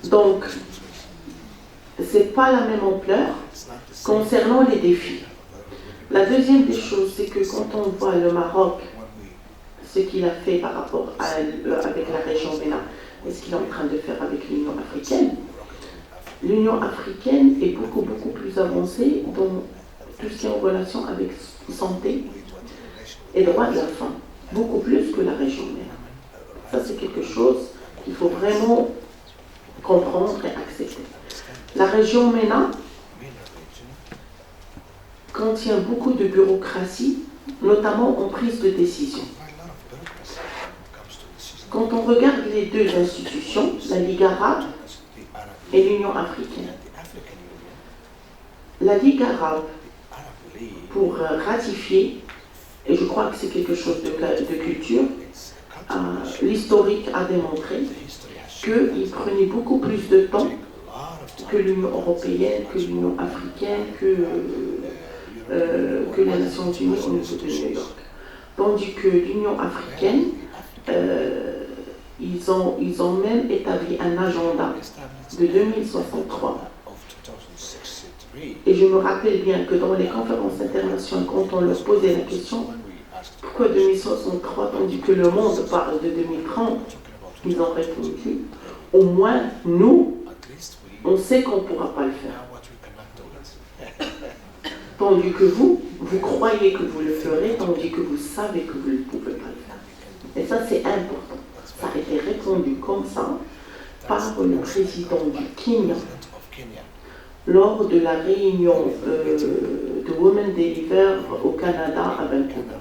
[SPEAKER 3] Donc, ce n'est pas la même ampleur concernant les défis. La deuxième des choses, c'est que quand on voit le Maroc, ce qu'il a fait par rapport avec la région MENA, et ce qu'il est en train de faire avec l'Union africaine, l'Union africaine est beaucoup plus avancée dans tout ce qui est en relation avec santé et droits de la femme, beaucoup plus que la région MENA. Ça, c'est quelque chose qu'il faut vraiment comprendre et accepter. La région MENA contient beaucoup de bureaucratie, notamment en prise de décision. Quand on regarde les deux institutions, la Ligue arabe et l'Union africaine, la Ligue arabe, pour ratifier, et je crois que c'est quelque chose de culture, l'historique a démontré qu'il prenait beaucoup plus de temps que l'Union européenne, que l'Union africaine, que les Nations Unies au niveau de New York. Tandis que l'Union africaine, ils ont même établi un agenda de 2063. Et je me rappelle bien que dans les conférences internationales, quand on leur posait la question, pourquoi 2063 tandis que le monde parle de 2030, ils ont répondu, au moins nous, on sait qu'on ne pourra pas le faire. Tandis que vous croyez que vous le ferez, tandis que vous savez que vous ne pouvez pas le faire. Et ça, c'est important. Ça a été répondu comme ça par le président du Kenya lors de la réunion de Women Deliver au Canada à Vancouver.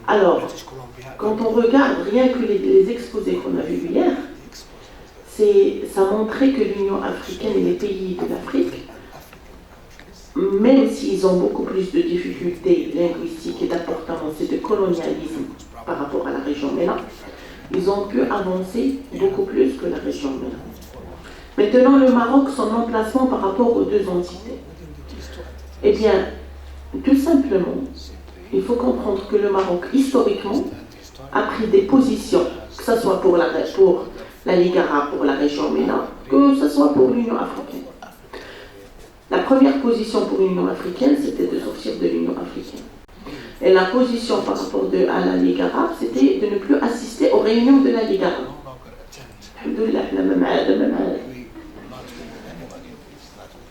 [SPEAKER 3] Alors, quand on regarde rien que les exposés qu'on a vus hier, ça montrait que l'Union africaine et les pays de l'Afrique, même s'ils ont beaucoup plus de difficultés linguistiques et d'appartenance et de colonialisme par rapport à la région MENA, ils ont pu avancer beaucoup plus que la région MENA. Maintenant, le Maroc, son emplacement par rapport aux deux entités. Eh bien, tout simplement, il faut comprendre que le Maroc, historiquement, a pris des positions, que ce soit pour la Ligue arabe, pour la région MENA, que ce soit pour l'Union africaine. La première position pour l'Union africaine, c'était de sortir de l'Union africaine. Et la position par rapport à la Ligue arabe, c'était de ne plus assister aux réunions de la Ligue arabe.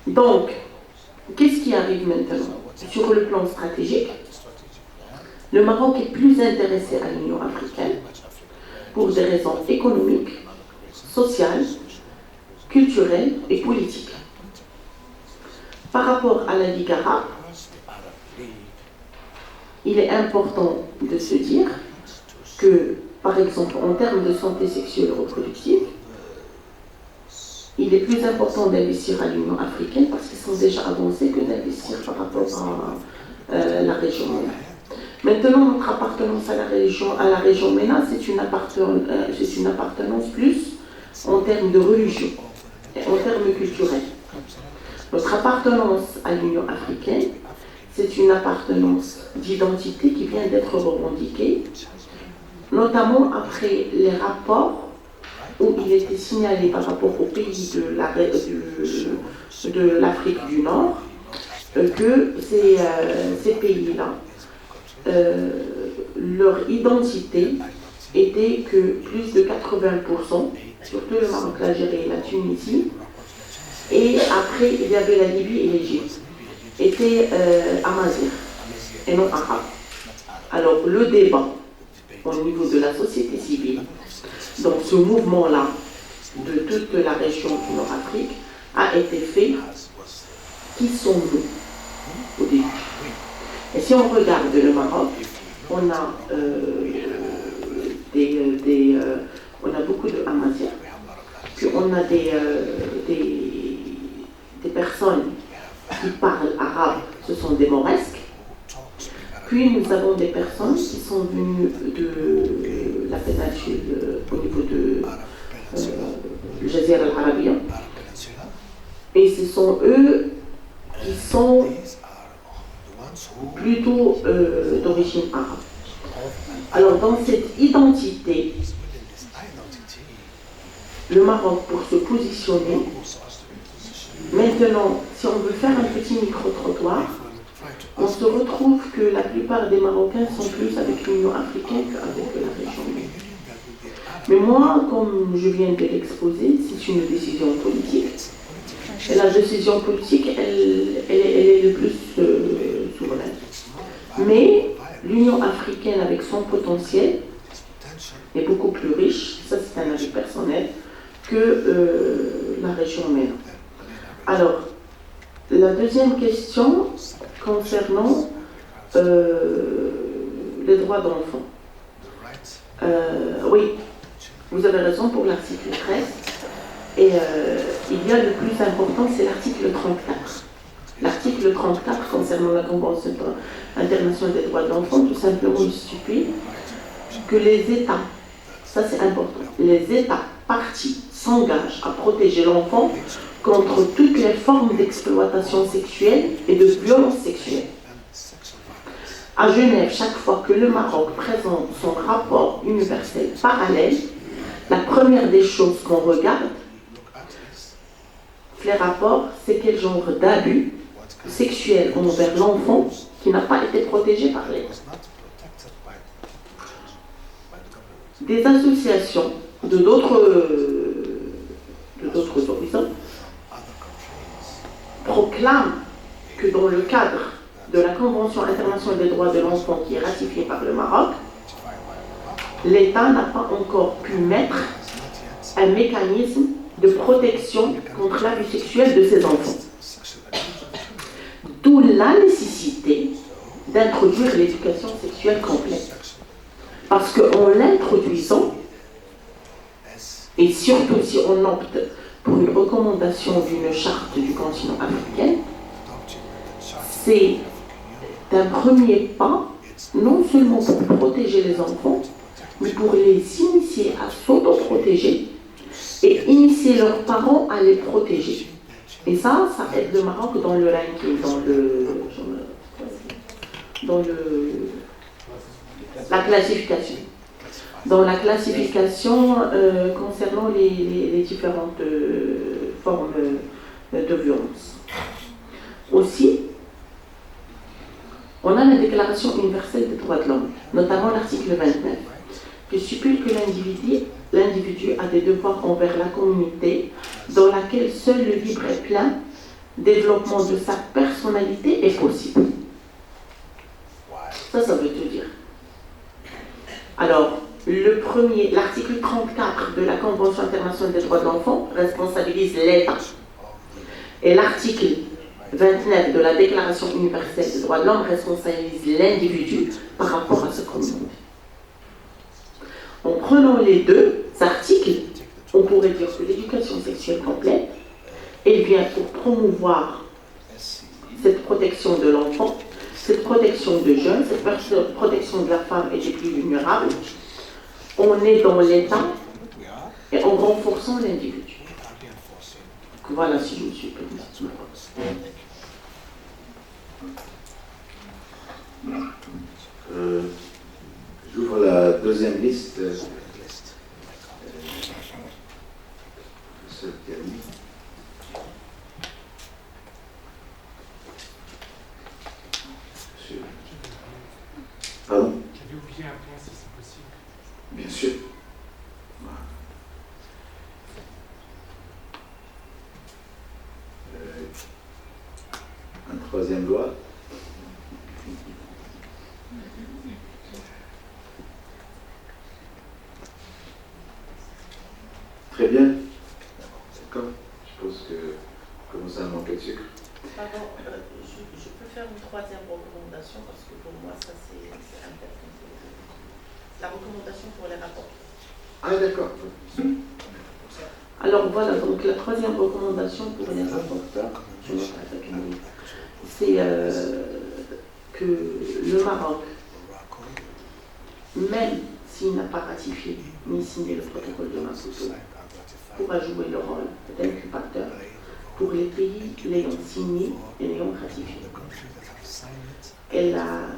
[SPEAKER 3] Donc, qu'est-ce qui arrive maintenant? Sur le plan stratégique, le Maroc est plus intéressé à l'Union africaine pour des raisons économiques, sociales, culturelles et politiques. Par rapport à la Ligue arabe, il est important de se dire que, par exemple, en termes de santé sexuelle et reproductive, il est plus important d'investir à l'Union africaine parce qu'ils sont déjà avancés que d'investir par rapport à la région MENA. Maintenant, notre appartenance à la région MENA, c'est une appartenance plus en termes de religion et en termes culturels. Notre appartenance à l'Union africaine, c'est une appartenance d'identité qui vient d'être revendiquée, notamment après les rapports où il était signalé par rapport aux pays de l'Afrique du Nord que ces pays-là, leur identité était que plus de 80%, surtout le Maroc, l'Algérie et la Tunisie, Et après, il y avait la Libye et l'Égypte. Étaient amazigh et non arabes. Alors, le débat au niveau de la société civile, dans ce mouvement-là, de toute la région du Nord-Afrique, a été fait. Qui sommes-nous au début? Et si on regarde le Maroc, on a, on a beaucoup de Amaziens. Puis on a des personnes qui parlent arabe, ce sont des Mauresques. Puis nous avons des personnes qui sont venues de la péninsule au niveau de Jazira al-Arabiya. Et ce sont eux qui sont plutôt d'origine arabe. Alors dans cette identité, le Maroc, pour se positionner, maintenant, si on veut faire un petit micro-trottoir, on se retrouve que la plupart des Marocains sont plus avec l'Union africaine qu'avec la région. Mais moi, comme je viens de l'exposer, c'est une décision politique. Et la décision politique, elle est le plus souveraine. Mais l'Union africaine, avec son potentiel, est beaucoup plus riche, ça c'est un avis personnel, que la région MENA. Alors, la deuxième question concernant les droits de l'enfant. Oui, vous avez raison pour l'article 13. Et il y a le plus important, c'est l'article 34. L'article 34 concernant la Convention internationale des droits de l'enfant, tout simplement il stipule que les États, ça c'est important, les États partis s'engagent à protéger l'enfant contre toutes les formes d'exploitation sexuelle et de violence sexuelle. À Genève, chaque fois que le Maroc présente son rapport universel parallèle, la première des choses qu'on regarde, les rapports, c'est quel genre d'abus sexuel envers l'enfant qui n'a pas été protégé par l'État. Des associations de d'autres horizons proclament que dans le cadre de la Convention internationale des droits de l'enfant qui est ratifiée par le Maroc, l'État n'a pas encore pu mettre un mécanisme de protection contre l'abus sexuel de ses enfants. D'où la nécessité d'introduire l'éducation sexuelle complète. Parce qu'en l'introduisant, et surtout si on opte pour une recommandation d'une charte du continent africain, c'est un premier pas, non seulement pour protéger les enfants, mais pour les initier à s'auto-protéger et initier leurs parents à les protéger. Et ça aide le Maroc dans le ranking, la classification. Dans la classification concernant les différentes formes de violence. Aussi, on a la Déclaration universelle des droits de l'homme, notamment l'article 29, qui stipule que l'individu a des devoirs envers la communauté dans laquelle seul le libre et plein développement de sa personnalité est possible. Ça veut tout dire. Alors, l'article 34 de la Convention internationale des droits de l'enfant responsabilise l'État. Et l'article 29 de la Déclaration universelle des droits de l'homme responsabilise l'individu par rapport à sa communauté. En prenant les deux articles, on pourrait dire que l'éducation sexuelle complète, elle vient pour promouvoir cette protection de l'enfant, cette protection de jeunes, cette protection de la femme et des plus vulnérables. On est dans l'État et en renforçant l'individu. Voilà, si je me suis permis.
[SPEAKER 1] J'ouvre la deuxième liste. Pardon?
[SPEAKER 7] J'avais oublié un point, si c'est possible.
[SPEAKER 1] Bien sûr. troisième loi. Très bien. D'accord. Je pense que je commence à manquer de sucre.
[SPEAKER 3] Pardon, je peux faire une troisième recommandation parce que pour moi, ça c'est important. La recommandation pour les rapports.
[SPEAKER 1] Ah, d'accord.
[SPEAKER 3] Alors voilà, donc la troisième recommandation pour les rapporteurs, c'est que le Maroc, même s'il n'a pas ratifié ni signé le protocole de Maputo, pourra jouer le rôle d'incubateur pour les pays l'ayant signé et l'ayant ratifié. Et la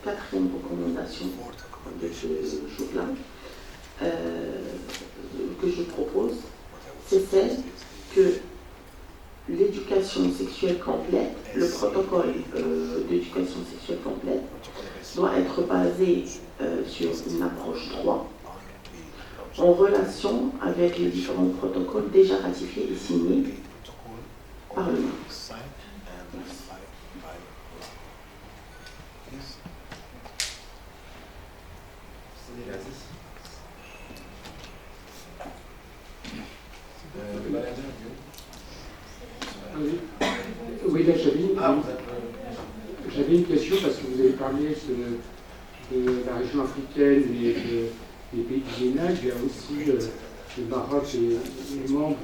[SPEAKER 3] quatrième recommandation de ce jour-là que je propose, c'est celle que l'éducation sexuelle complète, le protocole d'éducation sexuelle complète, doit être basé sur une approche 3, en relation avec les différents protocoles déjà ratifiés et signés par le Maroc.
[SPEAKER 7] Oui, là j'avais une question parce que vous avez parlé de la région africaine et des pays du Ménage. Il y a aussi le Maroc est membre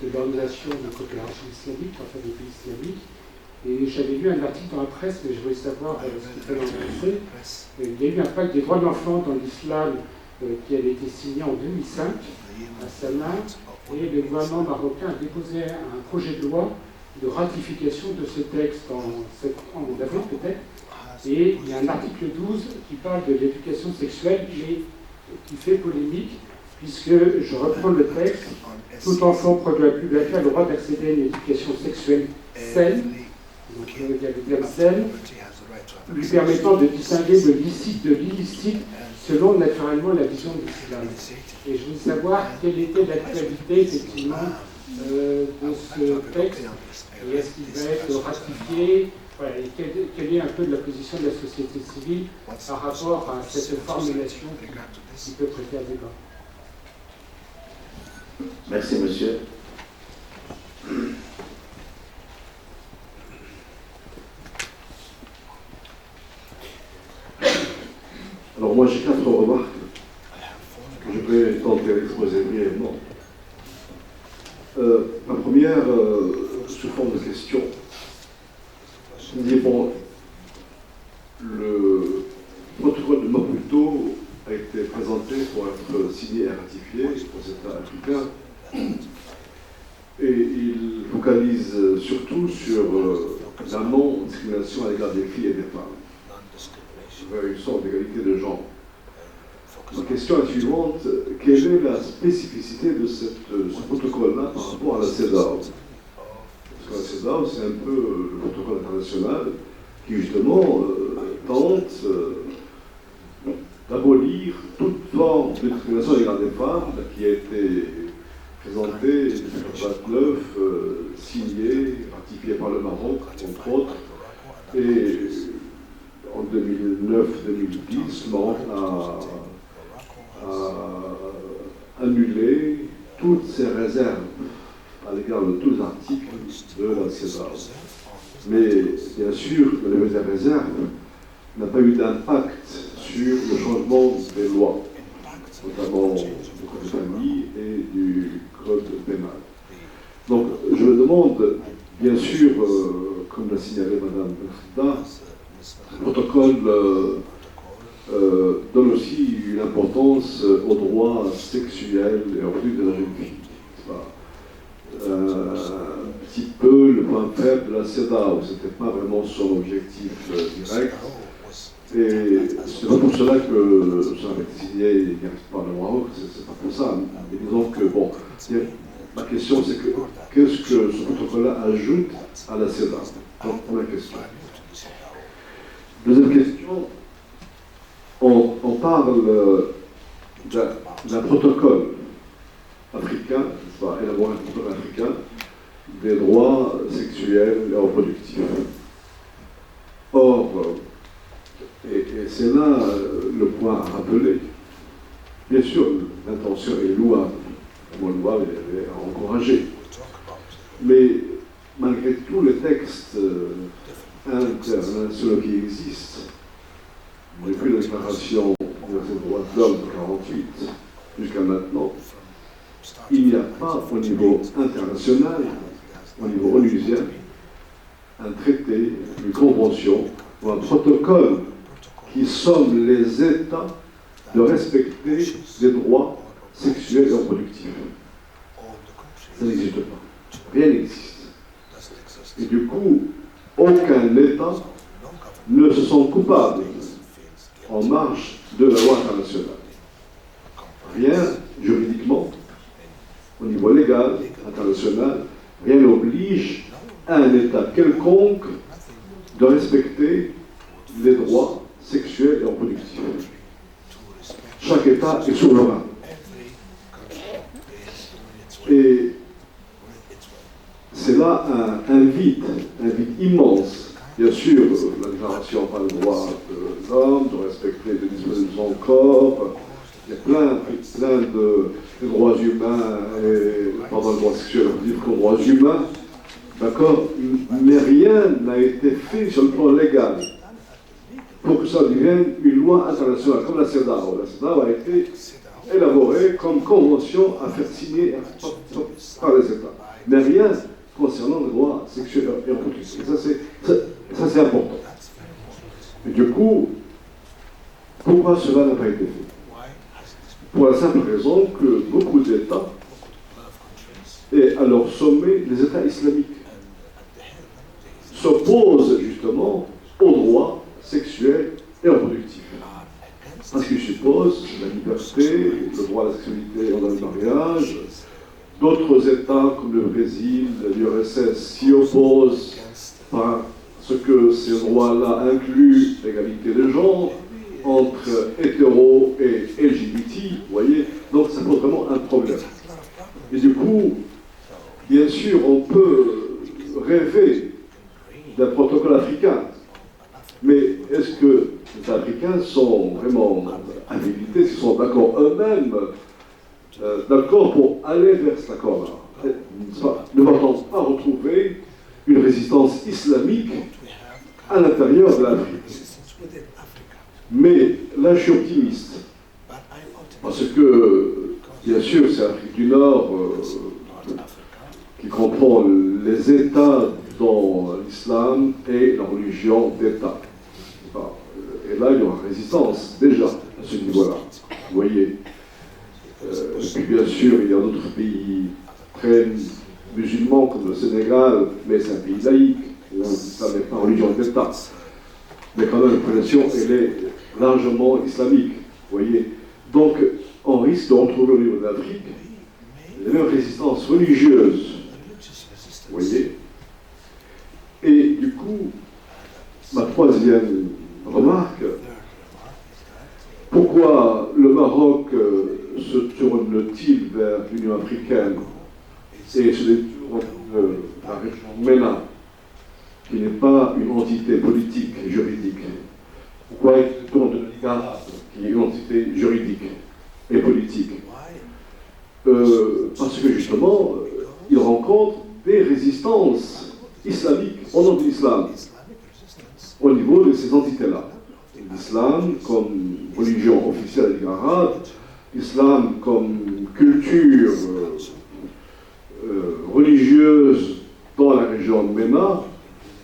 [SPEAKER 7] de l'Organisation de coopération islamique, enfin des pays islamiques. Et j'avais lu un article dans la presse, mais je voulais savoir ce qu'il fallait en penser. Il y a eu un pacte des droits de l'enfant dans l'islam qui avait été signé en 2005 à Sanaa, et le gouvernement marocain a déposé un projet de loi de ratification de ce texte en avril peut-être. Et il y a un article 12 qui parle de l'éducation sexuelle, mais qui fait polémique, puisque, je reprends le texte, tout enfant produit à puberté a le droit d'accéder à une éducation sexuelle saine, donc il y a le terme saine, lui permettant de distinguer de licite de l'illicite selon naturellement la vision de l'islam. Et je voulais savoir quelle était l'actualité effectivement de ce texte, et est-ce qu'il va être ratifié, voilà, et quelle est un peu de la position de la société civile par rapport à cette formulation qui peut prêter à débat.
[SPEAKER 1] Merci, monsieur.
[SPEAKER 8] Alors moi j'ai 4 remarques que je vais tenter d'exposer brièvement. La première, sous forme de question, je dis bon, le protocole de Maputo a été présenté pour être signé et ratifié aux États africains, et il focalise surtout sur la non-discrimination à l'égard des filles et des femmes, vers une sorte d'égalité de genre. Ma question est la suivante: quelle est la spécificité de ce protocole-là par rapport à la CEDAW? Parce que la CEDAW, c'est un peu le protocole international qui justement tente d'abolir toute forme de discrimination à l'égard des femmes, qui a été présentée en 1929, signée, ratifiée par le Maroc, entre autres, et en 2009-2010, le Maroc a annulé toutes ces réserves à l'égard de tous les articles de la CEDAW. Mais bien sûr, les réserves n'a pas eu d'impact sur le changement des lois, notamment du code de famille et du code pénal. Donc je me demande, bien sûr, comme l'a signalé Madame Berda, le protocole donne aussi une importance aux droits sexuels et reproductifs de la jeune fille. Un petit peu le point faible de la CEDAW, ce n'était pas vraiment son objectif direct. Et c'est pas pour cela que ça a été signé par le Maroc, c'est pas pour ça. Mais disons que, bon, ma question c'est que qu'est-ce que ce protocole-là ajoute à la CEDAW? Donc, première question. Deuxième question, on parle d'un protocole africain, élaborer un protocole africain des droits sexuels et reproductifs. c'est là le point à rappeler. Bien sûr, l'intention est louable, louable et à encourager. Mais malgré tout, les textes internationaux qui existent, depuis la déclaration des droits de l'homme de 1948 jusqu'à maintenant, il n'y a pas au niveau international, au niveau onusien, un traité, une convention ou un protocole qui somme les États de respecter les droits sexuels et reproductifs. Ça n'existe pas. Rien n'existe. Et du coup, aucun État ne se sent coupable en marge de la loi internationale. Rien, juridiquement, au niveau légal, international, rien n'oblige un État quelconque de respecter les droits sexuels et reproductifs. Chaque État est souverain. Et c'est là un vide immense. Bien sûr, la déclaration par le droit de l'homme, de respecter les dispositions de son corps, il y a plein de droits humains, et, pardon, le droit sexuel comme droits humains, d'accord, mais rien n'a été fait sur le plan légal pour que ça devienne une loi internationale, comme la CEDAW. La CEDAW a été élaborée comme convention à faire signer par les États, mais rien concernant les droits sexuels et reproductifs. Ça c'est important. Et du coup, pourquoi cela n'a pas été fait? Pour la simple raison que beaucoup d'États, et à leur sommet, les États islamiques, s'opposent justement aux droits sexuels et reproductifs. Parce qu'ils supposent la liberté, le droit à la sexualité dans le mariage. D'autres États, comme le Brésil, l'URSS, s'y opposent parce que ces droits-là incluent l'égalité des genres entre hétéros et LGBT, vous voyez. Donc ça pose vraiment un problème. Et du coup, bien sûr, on peut rêver d'un protocole africain, mais est-ce que les Africains sont vraiment habilités, s'ils sont d'accord eux-mêmes, d'accord pour aller vers cet accord-là? Ne va-t-on pas retrouver une résistance islamique à l'intérieur de l'Afrique? Mais là, je suis optimiste, parce que, bien sûr, c'est l'Afrique du Nord qui comprend les États dans l'islam et la religion d'État. Et là, il y aura résistance, déjà, à ce niveau-là. Vous voyez. Et puis, bien sûr, il y a d'autres pays très musulmans, comme le Sénégal, mais c'est un pays laïque, où l'islam n'est pas religion d'État. Mais quand même, la population, elle est largement islamique. Vous voyez. Donc, on risque de retrouver au niveau de l'Afrique les mêmes résistances religieuses. Vous voyez. Et du coup, ma troisième remarque, pourquoi le Maroc se tourne-t-il vers l'Union africaine et se détourne la région MENA, qui n'est pas une entité politique et juridique? Pourquoi il se tourne de l'État, qui est une entité juridique et politique? Parce que justement, il rencontre des résistances islamiques au nom de l'islam, au niveau de ces entités-là. L'islam comme religion officielle des Arabes, l'islam comme culture religieuse dans la région de MENA,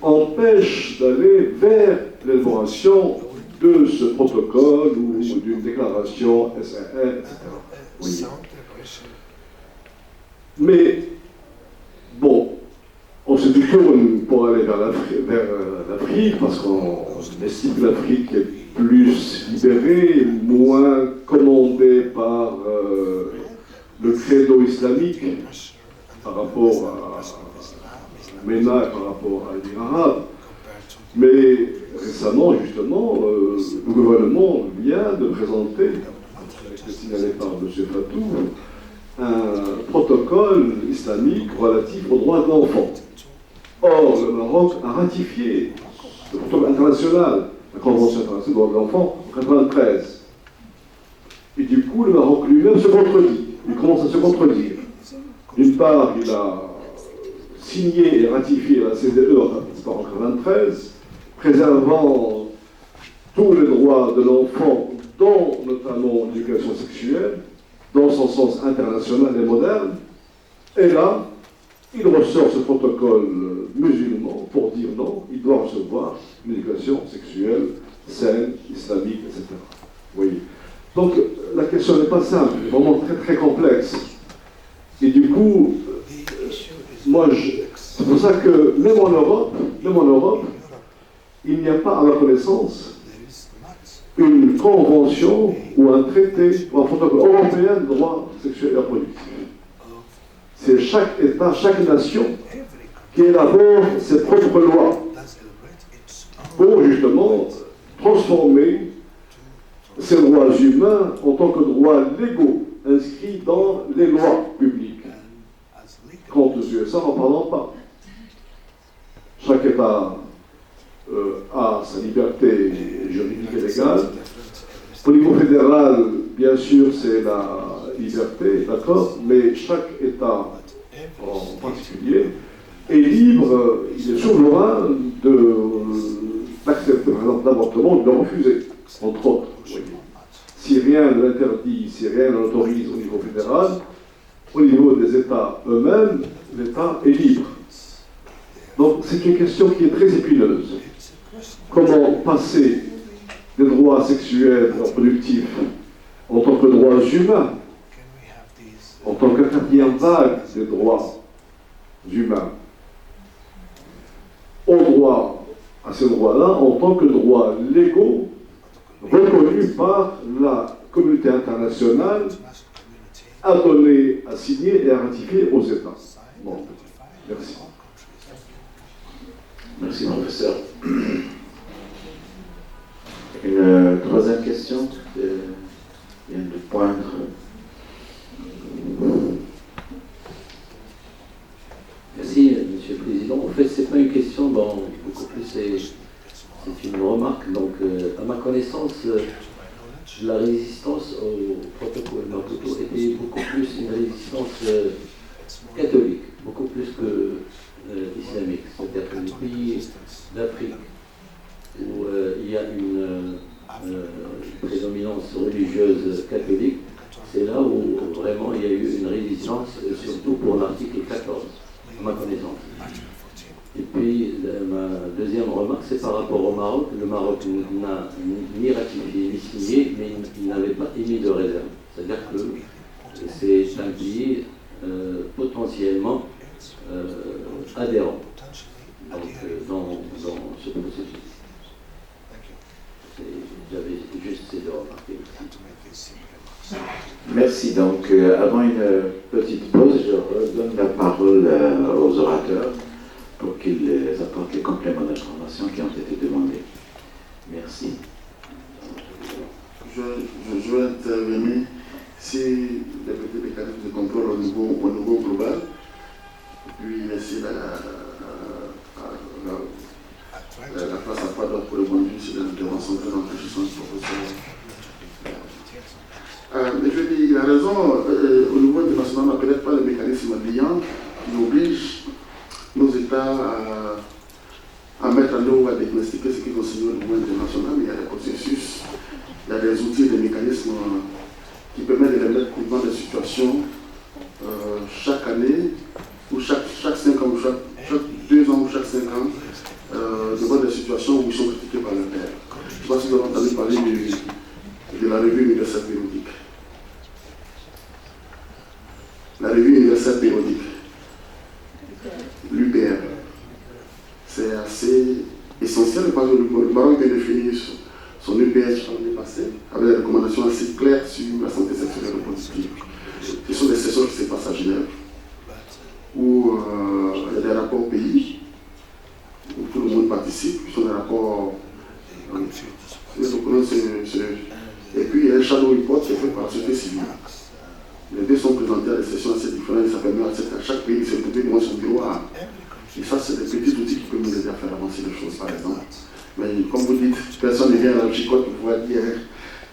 [SPEAKER 8] empêche d'aller vers l'élaboration de ce protocole ou d'une déclaration SAR, etc. Oui. Mais, bon, on se détourne pour aller vers l'Afrique parce qu'on estime que l'Afrique est plus libérée, moins commandée par le credo islamique par rapport à MENA et par rapport à l'Émirat arabe. Mais récemment, justement, le gouvernement vient de présenter, signalé par M. Fatou, un protocole islamique relatif aux droits de l'enfant. Or, le Maroc a ratifié le protocole international la Convention internationale des droits de l'enfant en 1993. Et du coup, le Maroc lui-même se contredit. Il commence à se contredire. D'une part, il a signé et ratifié la CDE en 1993, préservant tous les droits de l'enfant, dont notamment l'éducation sexuelle, dans son sens international et moderne. Et là, il ressort ce protocole musulman pour dire non, il doit recevoir une éducation sexuelle saine, islamique, etc. Vous voyez. Donc la question n'est pas simple, elle est vraiment très très complexe. Et du coup, c'est pour ça que même en Europe, il n'y a pas, à ma connaissance, une convention ou un traité ou un protocole européen de droits sexuels et reproductifs. C'est chaque État, chaque nation qui élabore ses propres lois pour justement transformer ces droits humains en tant que droits légaux inscrits dans les lois publiques. Quant aux USA, n'en parlons pas. Chaque État a sa liberté juridique et légale. Au niveau fédéral, bien sûr, c'est la liberté, d'accord, mais chaque État en particulier est libre, il est souverain d'accepter, par exemple, l'avortement ou de le refuser, entre autres. Oui. Si rien ne l'interdit, si rien ne l'autorise au niveau fédéral, au niveau des États eux-mêmes, l'État est libre. Donc c'est une question qui est très épineuse. Comment passer des droits sexuels et reproductifs en tant que droits humains, en tant que quatrième vague des droits humains, à ces droits-là en tant que droits légaux reconnus par la communauté internationale, adonnés, à signer et à ratifier aux États. Bon, merci.
[SPEAKER 1] Merci, professeur. Une troisième question vient de poindre.
[SPEAKER 9] Merci, Monsieur le Président. En fait, ce n'est pas une question, beaucoup plus, c'est une remarque. Donc, à ma connaissance, la résistance au protocole Maputo était beaucoup plus une résistance catholique, beaucoup plus que islamique. C'est-à-dire que les pays d'Afrique où il y a une prédominance religieuse catholique, c'est là où vraiment il y a eu une résistance, surtout pour l'article 14, à ma connaissance. Et puis, ma deuxième remarque, c'est par rapport au Maroc. Le Maroc n'a ni ratifié ni signé, mais il n'avait pas émis de réserve. C'est-à-dire que c'est un pays potentiellement adhérent dans ce processus. J'avais juste ces deux remarques.
[SPEAKER 1] Merci. Donc, avant une petite pause, je redonne la parole aux orateurs pour qu'ils apportent les compléments d'information qui ont été demandés. Merci.
[SPEAKER 2] Je veux intervenir si les petits mécanismes de contrôle au niveau global, puis laisser la place à Fador pour répondre sur les interventions très enrichissantes du professeur. Mais je veux dire, il a raison, au niveau international, on n'a peut-être pas le mécanisme liant qui oblige nos États à mettre en œuvre, à diagnostiquer ce qui concerne au niveau international. Il y a des processus, il y a des outils, des mécanismes qui permettent de les mettre devant des situations chaque année, ou chaque 5 ans, ou chaque 2 ans, ou chaque 5 ans, devant des situations où ils sont critiqués par leur père. Je ne sais pas si vous avez entendu parler de la revue universelle périodique. La revue universelle périodique, l'UPR, c'est assez essentiel parce que le Maroc vient de finir son UPR l'année passée avec des recommandations assez claires sur la santé sexuelle et reproductive. Ce sont des sessions qui se passent à Genève où il y a des rapports pays où tout le monde participe, ce sont des rapports. Et puis il y a un shadow report qui est fait par la société civile. Les deux sont présentés à des sessions assez différentes et ça permet à chaque pays de se trouver devant son bureau. Et ça, c'est des petits outils qui peuvent nous aider à faire avancer les choses, par exemple. Mais comme vous dites, personne ne vient à la chicote pour pouvoir dire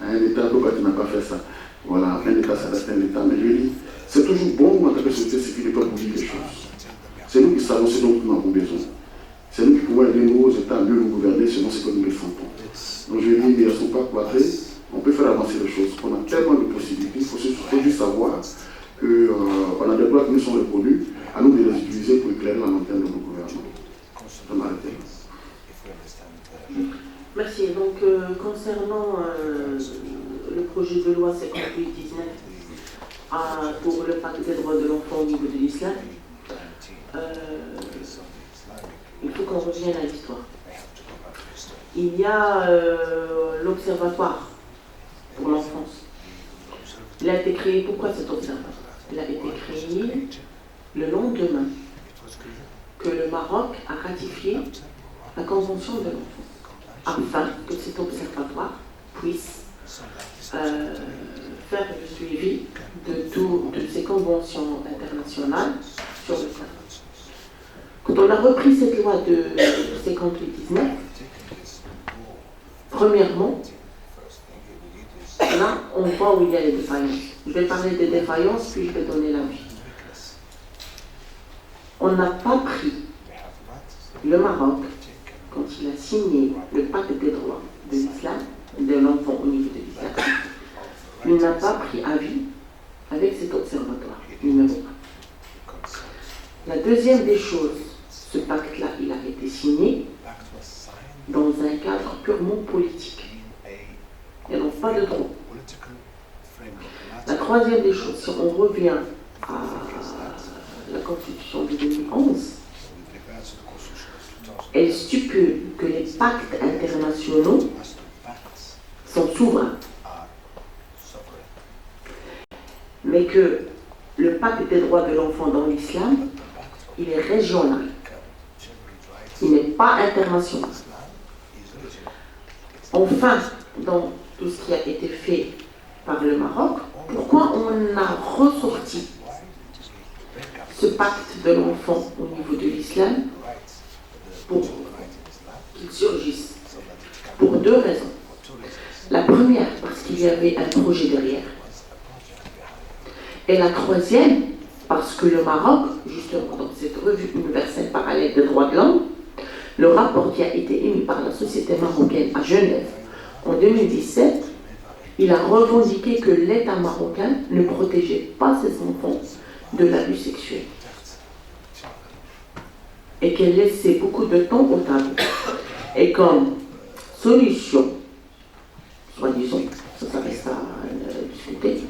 [SPEAKER 2] à un État pourquoi tu n'as pas fait ça. Voilà, un État, ça reste un État. Mais je dis, c'est toujours bon en tant que société civile de ne pas oublier les choses. C'est nous qui savons ce dont nous avons besoin. C'est nous qui pouvons aider nos États à mieux nous gouverner selon ce que nous les sentons. Donc je dis, mais elles ne sont pas quadrées, on peut faire avancer les choses. On a tellement de possibilités, il faut juste savoir qu'on a des droits qui nous sont reconnus, à nous de les utiliser pour éclairer la lanterne de nos gouvernements. Je m'arrête.
[SPEAKER 3] Merci. Donc, concernant le projet de loi 58-19 pour le pacte des droits de l'enfant au niveau de l'islam, il faut qu'on revienne à l'histoire. Il y a l'Observatoire pour l'enfance. Il a été créé, pourquoi cet observatoire? Il a été créé le lendemain que le Maroc a ratifié la Convention de l'enfant, afin que cet observatoire puisse faire le suivi de ces conventions internationales sur le terrain. Quand on a repris cette loi de 58-19, premièrement, là, on voit où il y a les défaillances. Je vais parler des défaillances, puis je vais donner l'avis. On n'a pas pris le Maroc, quand il a signé le pacte des droits de l'islam, de l'enfant au niveau de l'islam, il n'a pas pris avis avec cet observatoire, numéro 1. La deuxième des choses, ce pacte-là, il a été signé dans un cadre purement politique. Et non pas de droit. La troisième des choses, si on revient à la Constitution de 2011, elle stipule que les pactes internationaux sont souverains, mais que le pacte des droits de l'enfant dans l'islam, il est régional, il n'est pas international. Enfin, dans tout ce qui a été fait par le Maroc, pourquoi on a ressorti ce pacte de l'enfant au niveau de l'islam pour qu'il surgisse? Pour deux raisons. La première, parce qu'il y avait un projet derrière. Et la troisième, parce que le Maroc, justement dans cette revue universelle parallèle des droits de l'homme, le rapport qui a été émis par la société marocaine à Genève en 2017, il a revendiqué que l'État marocain ne protégeait pas ses enfants de l'abus sexuel et qu'elle laissait beaucoup de temps au tabou. Et comme solution, soi-disant, ça reste à discuter,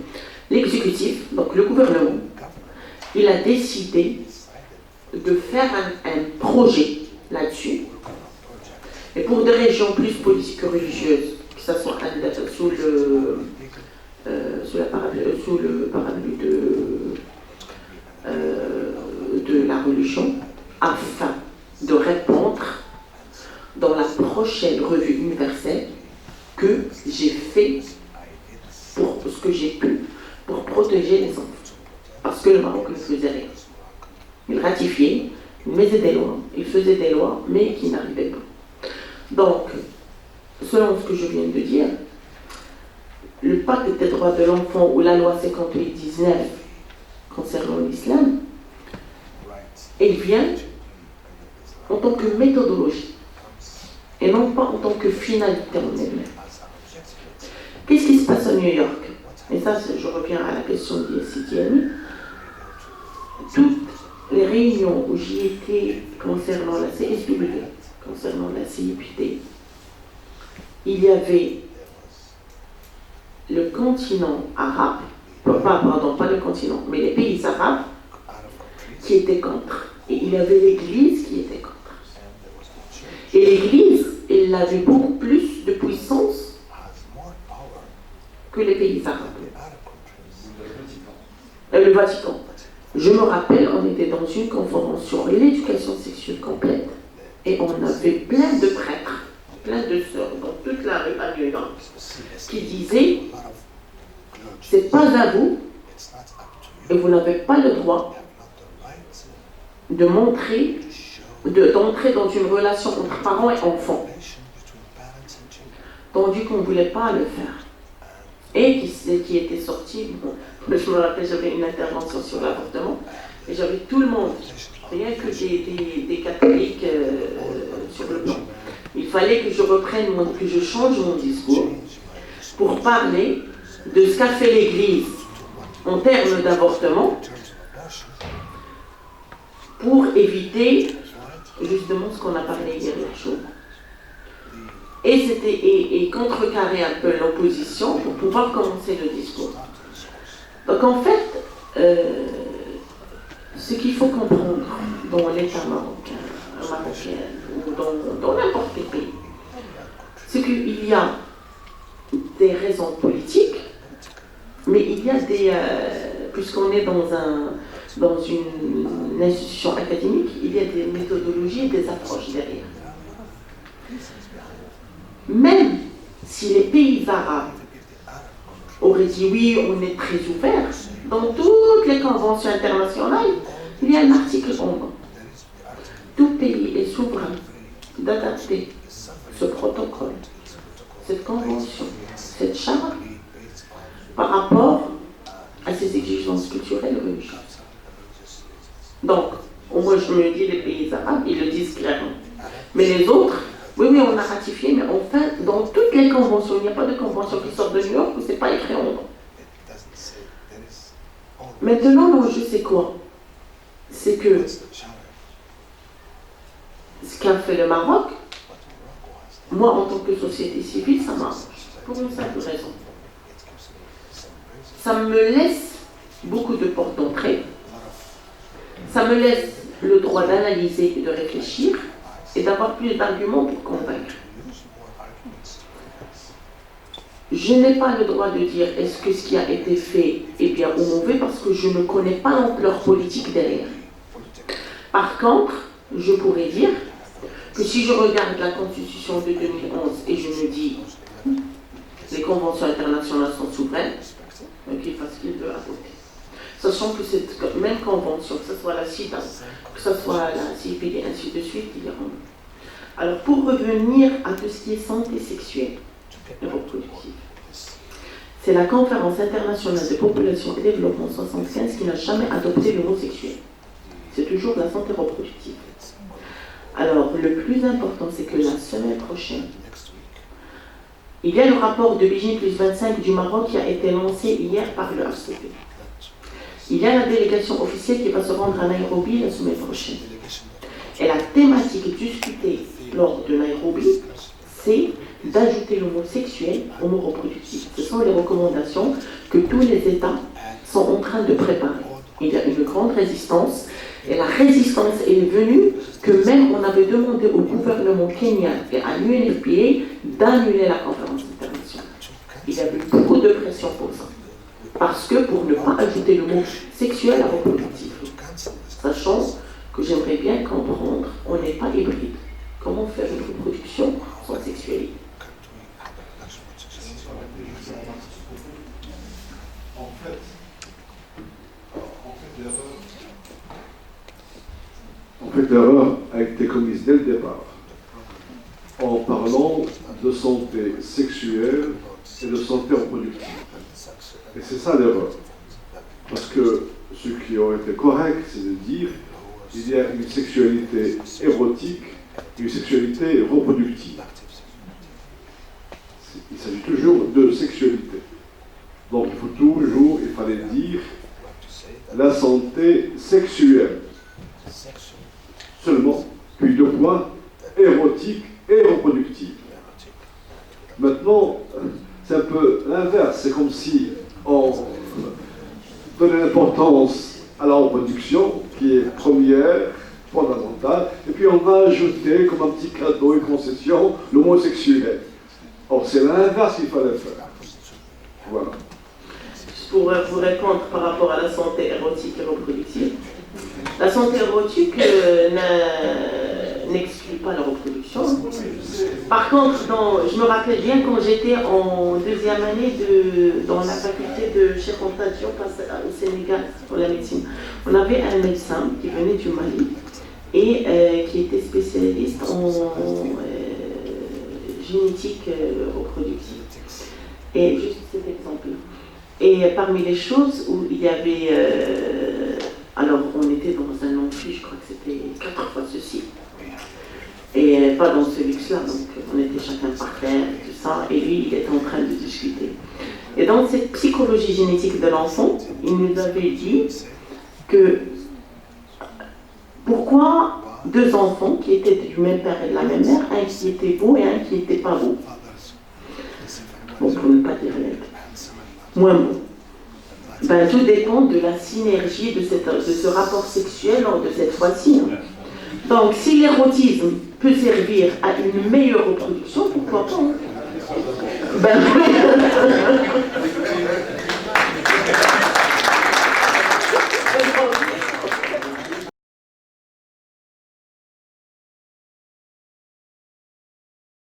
[SPEAKER 3] l'exécutif, donc le gouvernement, il a décidé de faire un projet là-dessus. Et pour des régions plus politiques que religieuses, que ce soit sous le parapluie de la religion, afin de répondre dans la prochaine revue universelle que j'ai fait pour ce que j'ai pu pour protéger les enfants. Parce que le Maroc ne faisait rien. Il ratifiait, il mettait des lois, il faisait des lois, mais qui n'arrivaient pas. Donc, selon ce que je viens de dire, le pacte des droits de l'enfant ou la loi 58-19 concernant l'islam, elle vient en tant que méthodologie et non pas en tant que finalité en elle-même. Qu'est-ce qui se passe à New York? Et ça, je reviens à la question d'Issidiani. Toutes les réunions où j'y étais concernant la CSW, concernant la CIPD, il y avait le continent arabe, pas le continent, mais les pays arabes qui étaient contre. Et il y avait l'Église qui était contre. Et l'Église, elle avait beaucoup plus de puissance que les pays arabes. Le Vatican. Je me rappelle, on était dans une conférence sur l'éducation sexuelle complète et on avait plein de prêtres, plein de sœurs dans toute la rue à New York qui disaient c'est pas à vous et vous n'avez pas le droit d'entrer dans une relation entre parents et enfants. tandis qu'on ne voulait pas le faire. Et qui était sorti, bon, je me rappelle, j'avais une intervention sur l'avortement, et j'avais tout le monde, rien que des catholiques sur le banc. Il fallait que que je change mon discours pour parler de ce qu'a fait l'Église en termes d'avortement, pour éviter justement ce qu'on a parlé hier jour. Et contrecarrer un peu l'opposition pour pouvoir commencer le discours. Donc en fait, ce qu'il faut comprendre dans l'État marocain ou dans n'importe quel pays, c'est qu'il y a des raisons politiques, mais il y a puisqu'on est dans une institution académique, il y a des méthodologies et des approches derrière. Même si les pays arabes auraient dit oui, on est très ouvert, dans toutes les conventions internationales, il y a un article 11. Tout pays est souverain d'adapter ce protocole, cette convention, cette charte par rapport à ses exigences culturelles et religieuses. Donc, moi je me dis les pays arabes, ils le disent clairement. Mais les autres, oui, on a ratifié, mais enfin, dans toutes les conventions, il n'y a pas de convention qui sort de New York où ce n'est pas écrit en nom. Maintenant, l'enjeu, c'est quoi? C'est que ce qu'a fait le Maroc, moi, en tant que société civile, ça marche. Pour une simple raison. Ça me laisse beaucoup de portes d'entrée. Ça me laisse le droit d'analyser et de réfléchir et d'avoir plus d'arguments pour convaincre. Je n'ai pas le droit de dire est-ce que ce qui a été fait est bien ou mauvais parce que je ne connais pas l'ampleur politique derrière. Par contre, je pourrais dire que si je regarde la Constitution de 2011 et je me dis les conventions internationales sont souveraines, qu'il fasse ce qu'il veut à côté. Sachant que cette même convention, que ce soit la CIDA, que ce soit la CIPD, et ainsi de suite, il y a... Alors, pour revenir à tout ce qui est santé sexuelle et reproductive, c'est la Conférence internationale de population et développement 75 qui n'a jamais adopté le mot sexuel. C'est toujours la santé reproductive. Alors, le plus important, c'est que la semaine prochaine, il y a le rapport de Beijing plus 25 du Maroc qui a été lancé hier par le HCP. Il y a la délégation officielle qui va se rendre à Nairobi la semaine prochaine. Et la thématique discutée lors de Nairobi, c'est d'ajouter le mot sexuel au mot reproductif. Ce sont les recommandations que tous les États sont en train de préparer. Il y a une grande résistance. Et la résistance est venue que même on avait demandé au gouvernement kenyan et à l'UNFPA d'annuler la conférence internationale. Il y avait eu beaucoup de pression pour ça. Parce que pour ne pas ajouter le mot sexuel à reproductif, sachant que j'aimerais bien comprendre, on n'est pas hybride. Comment faire une reproduction sans sexualité?
[SPEAKER 8] En fait, l'erreur a été commise dès le départ, en parlant de santé sexuelle et de santé reproductive. Et c'est ça l'erreur. Parce que ceux qui ont été corrects, c'est de dire qu'il y a une sexualité érotique et une sexualité reproductive. Il s'agit toujours de sexualité. Donc il fallait dire la santé sexuelle. Seulement, puis deux points, érotique et reproductive. Maintenant, c'est un peu l'inverse, c'est comme si on donnait l'importance à la reproduction, qui est première, fondamentale, et puis on va ajouter comme un petit cadeau, une concession, le mot sexuel. Or, c'est l'inverse qu'il fallait faire. Voilà.
[SPEAKER 3] Pour vous répondre par rapport à la santé érotique et reproductive, la santé érotique n'exclut pas la reproduction. Par contre, je me rappelle bien quand j'étais en deuxième année dans la faculté de Cheikh Anta Diop au Sénégal pour la médecine. On avait un médecin qui venait du Mali et qui était spécialiste en génétique reproductive. Et juste cet exemple. Et parmi les choses où il y avait... alors, on était dans un amphi, je crois que c'était 4 fois ceci. Et pas dans ce luxe-là, donc on était chacun par terre et tout ça, et lui, il était en train de discuter. Et dans cette psychologie génétique de l'enfant, il nous avait dit que pourquoi 2 enfants qui étaient du même père et de la même mère, un qui était beau et un qui n'était pas beau. Bon, pour ne pas dire moins beau. Ben, tout dépend de la synergie de ce rapport sexuel lors de cette fois-ci. Donc, si l'érotisme peut servir à une meilleure reproduction, pourquoi pas? Ben,